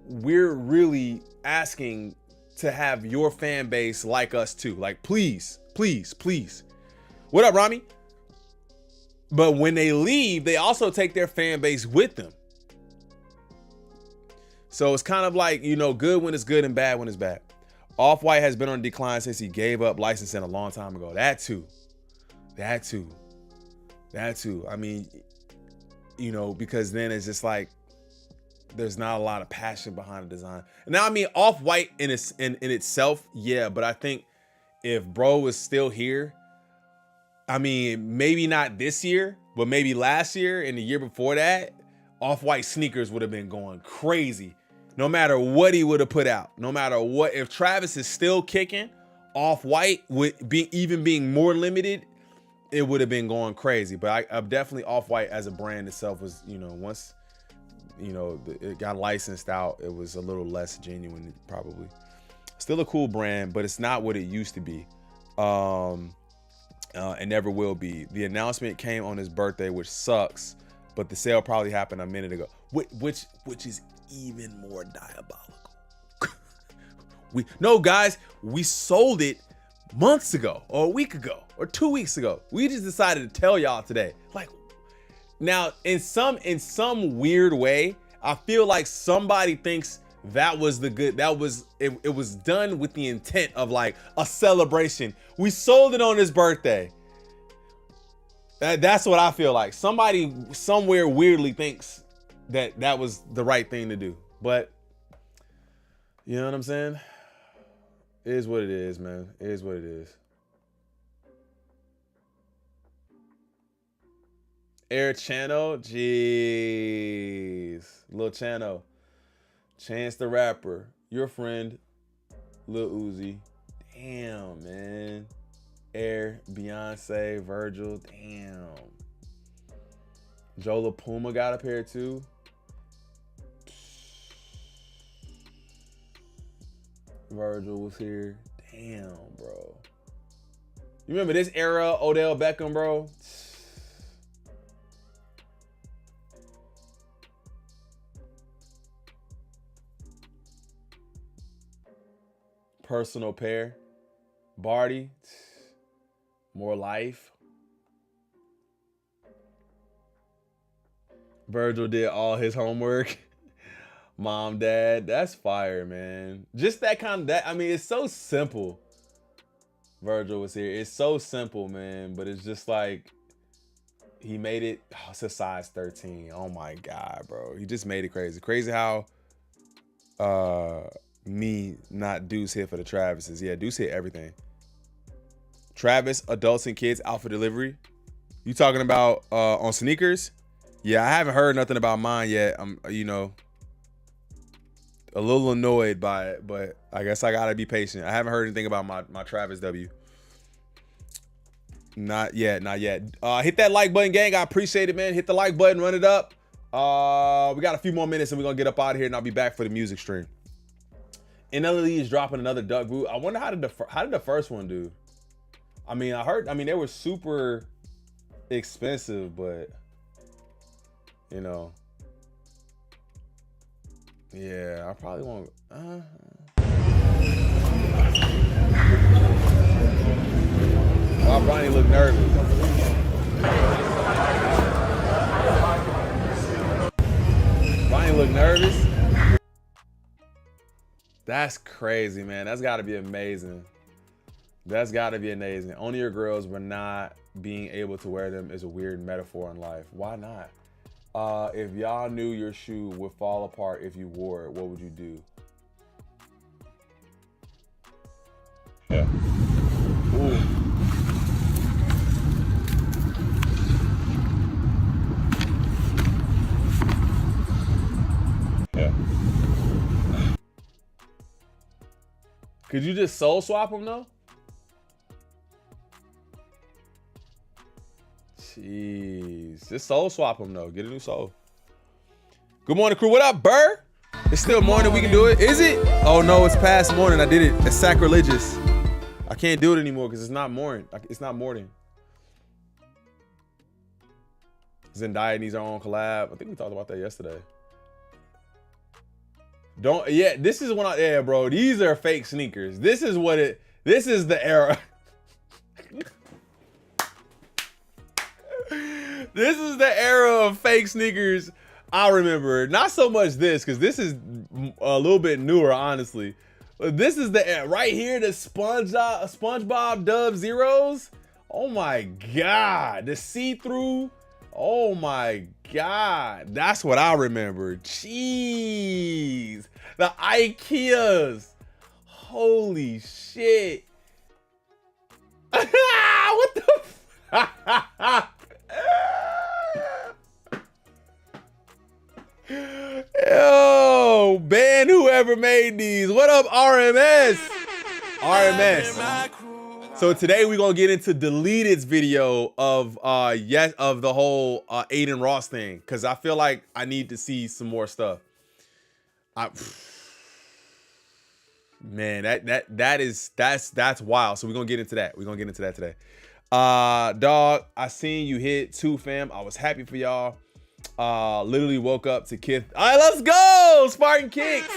we're really asking to have your fan base like us too. Like, please, please, please. What up, Rami? But when they leave, they also take their fan base with them. So it's kind of like, you know, good when it's good and bad when it's bad. Off-White has been on decline since he gave up licensing a long time ago. That too. I mean, you know, because then it's just like, there's not a lot of passion behind the design. And now, I mean, Off-White in itself, yeah, but I think if bro was still here, I mean, maybe not this year, but maybe last year and the year before that, Off-White sneakers would have been going crazy. No matter what he would have put out, no matter what, if Travis is still kicking, Off-White would be even being more limited, it would have been going crazy. But I definitely, Off-White as a brand itself was, you know, once, you know, it got licensed out, it was a little less genuine, probably. Still a cool brand, but it's not what it used to be. And never will be. The announcement came on his birthday, which sucks, but the sale probably happened a minute ago, which is even more diabolical. Guys, we sold it months ago, or a week ago, or 2 weeks ago. We just decided to tell y'all today. Like, now, in some weird way, I feel like somebody thinks that was the good, it was done with the intent of like a celebration. We sold it on his birthday. That's what I feel like. Somebody somewhere weirdly thinks that was the right thing to do. But you know what I'm saying? It is what it is, man. It is what it is. Air Channel, jeez. Lil Channel. Chance the Rapper. Your friend, Lil Uzi. Damn, man. Air, Beyonce, Virgil, damn. Joe La Puma got a pair too. Virgil was here. Damn, bro. You remember this era, Odell Beckham, bro? Personal pair. Barty. More life. Virgil did all his homework. Mom, dad, that's fire, man. Just that kind of, that, I mean, it's so simple. Virgil was here. It's so simple, man, but it's just like, he made it, oh, it's a size 13. Oh my God, bro. He just made it crazy. Crazy how me not Deuce hit for the Travises. Yeah, Deuce hit everything. Travis, adults and kids, Alpha Delivery. You talking about on sneakers? Yeah, I haven't heard nothing about mine yet. I'm, you know, a little annoyed by it, but I guess I gotta be patient. I haven't heard anything about my Travis W. Not yet, not yet. Hit that like button, gang. I appreciate it, man. Hit the like button, run it up. We got a few more minutes and we're gonna get up out of here and I'll be back for the music stream. NLE is dropping another duck boot. I wonder how did the first one do? I mean, I mean, they were super expensive, but you know. Yeah, I probably won't. Why Bronny look nervous? Bronny look nervous? That's crazy, man. That's got to be amazing. That's got to be amazing. Only your girls, but not being able to wear them is a weird metaphor in life. Why not? If y'all knew your shoe would fall apart if you wore it, what would you do? Yeah. Ooh. Yeah. Could you just soul swap them though? Jeez, just soul swap them though. Get a new soul. Good morning, crew. What up, Burr? It's still morning. We can do it. Is it? Oh no, it's past morning. I did it. It's sacrilegious. I can't do it anymore because it's not morning. It's not morning. Zendaya needs her own collab. I think we talked about that yesterday. Don't. Yeah, this is when yeah, bro. These are fake sneakers. This is what it. This is the era. This is the era of fake sneakers. I remember not so much this because this is a little bit newer, honestly. But this is the era right here. The SpongeBob Dub Zeros. Oh my God, the see-through. Oh my God, that's what I remember. Jeez, the Ikeas. Holy shit. What the fuck? Yo, ban whoever made these. What up, RMS? RMS. So today we're gonna get into Deleted's video of the whole Aiden Ross thing, because I feel like I need to see some more stuff. Man, that's wild. So we're gonna get into that. We're gonna get into that today. Dog, I seen you hit 2, fam. I was happy for y'all. Literally woke up to Kith. All right, let's go, Spartan Kicks.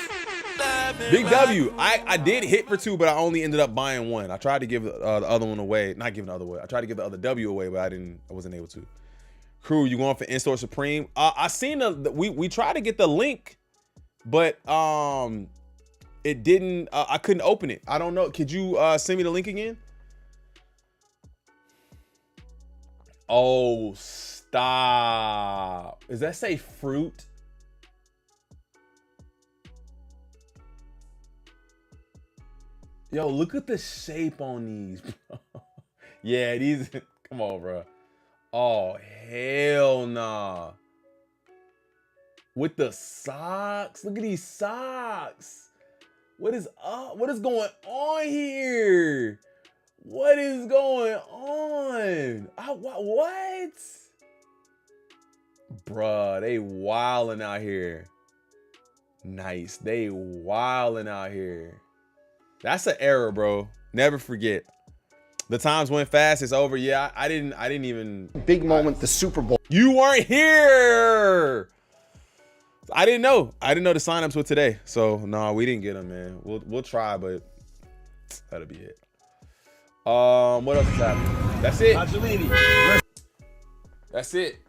Big W. I did hit for 2, but I only ended up buying 1. I tried to give the other one away. Not giving the other away. I tried to give the other W away, but I wasn't able to. Crew, you going for In-Store Supreme? I seen we tried to get the link, but it didn't. I couldn't open it. I don't know. Could you send me the link again? Oh, stop. Does that say fruit? Yo, look at the shape on these. Yeah, these, come on, bro. Oh, hell nah. With the socks. Look at these socks. What is up? What is going on here? What is going on? What? Bruh, they wildin' out here. Nice. They wildin' out here. That's an error, bro. Never forget. The times went fast. It's over. Yeah, I didn't even. Big moment, the Super Bowl. You weren't here. I didn't know. I didn't know the signups were today. So no, we didn't get them, man. We'll try, but that'll be it. What else is happening? That's it. That's it.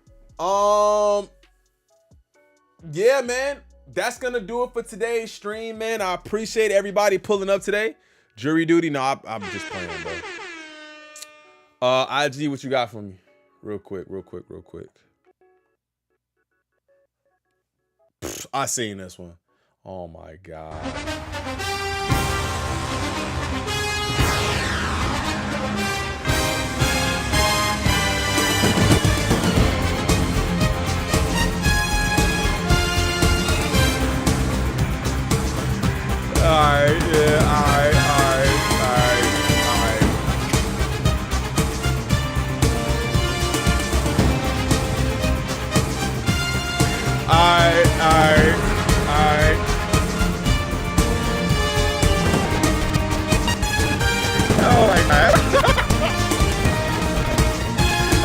Yeah, man. That's gonna do it for today's stream, man. I appreciate everybody pulling up today. Jury duty. No, I'm just playing, bro. IG, what you got for me? Real quick. Pfft, I seen this one. Oh my God. Alright, yeah, alright. Oh my God.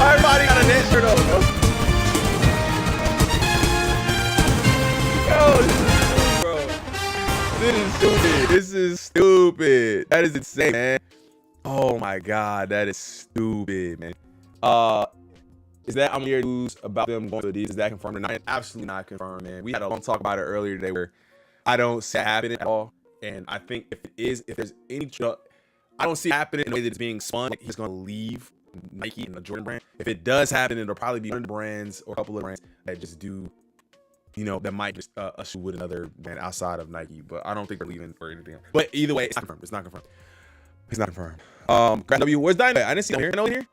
Everybody got a net shirt on. Yo, this is stupid. That is insane, man. Oh my God, that is stupid, man. Is that I'm here news about them going to these? Is that confirmed or not? Absolutely not confirmed, man. We had a long talk about it earlier today where I don't see it happening at all. And I think if there's any, I don't see it happening in the way that it's being spun. Like he's going to leave Nike and the Jordan brand. If it does happen, it'll probably be one of the brands or a couple of brands that just do, that might just a shoe with another brand outside of Nike. But I don't think they're leaving for anything else. But either way, it's not confirmed. It's not confirmed. Grand W, where's Dynamite? I didn't see him here. No here.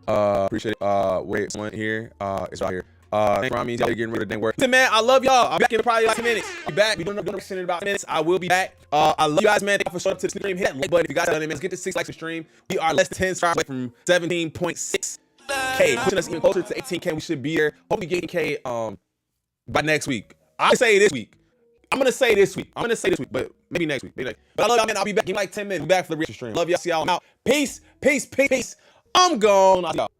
Appreciate it. Wait, someone here. It's right here. Thanks, Rami. Y'all getting rid of the dang work. Listen, man, I love y'all. I'll be back in probably like 10 minutes. Be back. We're doing in about 10 minutes. I will be back. I love you guys, man. Thank you for showing up to the stream. Hit that like button if you guys done it, man. Let's get to 6 likes a stream. We are less than 10 stars away from 17.6K. Pushing us even closer to 18K. We should be there. Hopefully getting K by next week. I say this week. I'm gonna say this week, but maybe next week. But I love y'all, man. I'll be back in like 10 minutes. Be back for the real stream. Love y'all. See y'all. I'm out. Peace. I'm gone. I'll see y'all.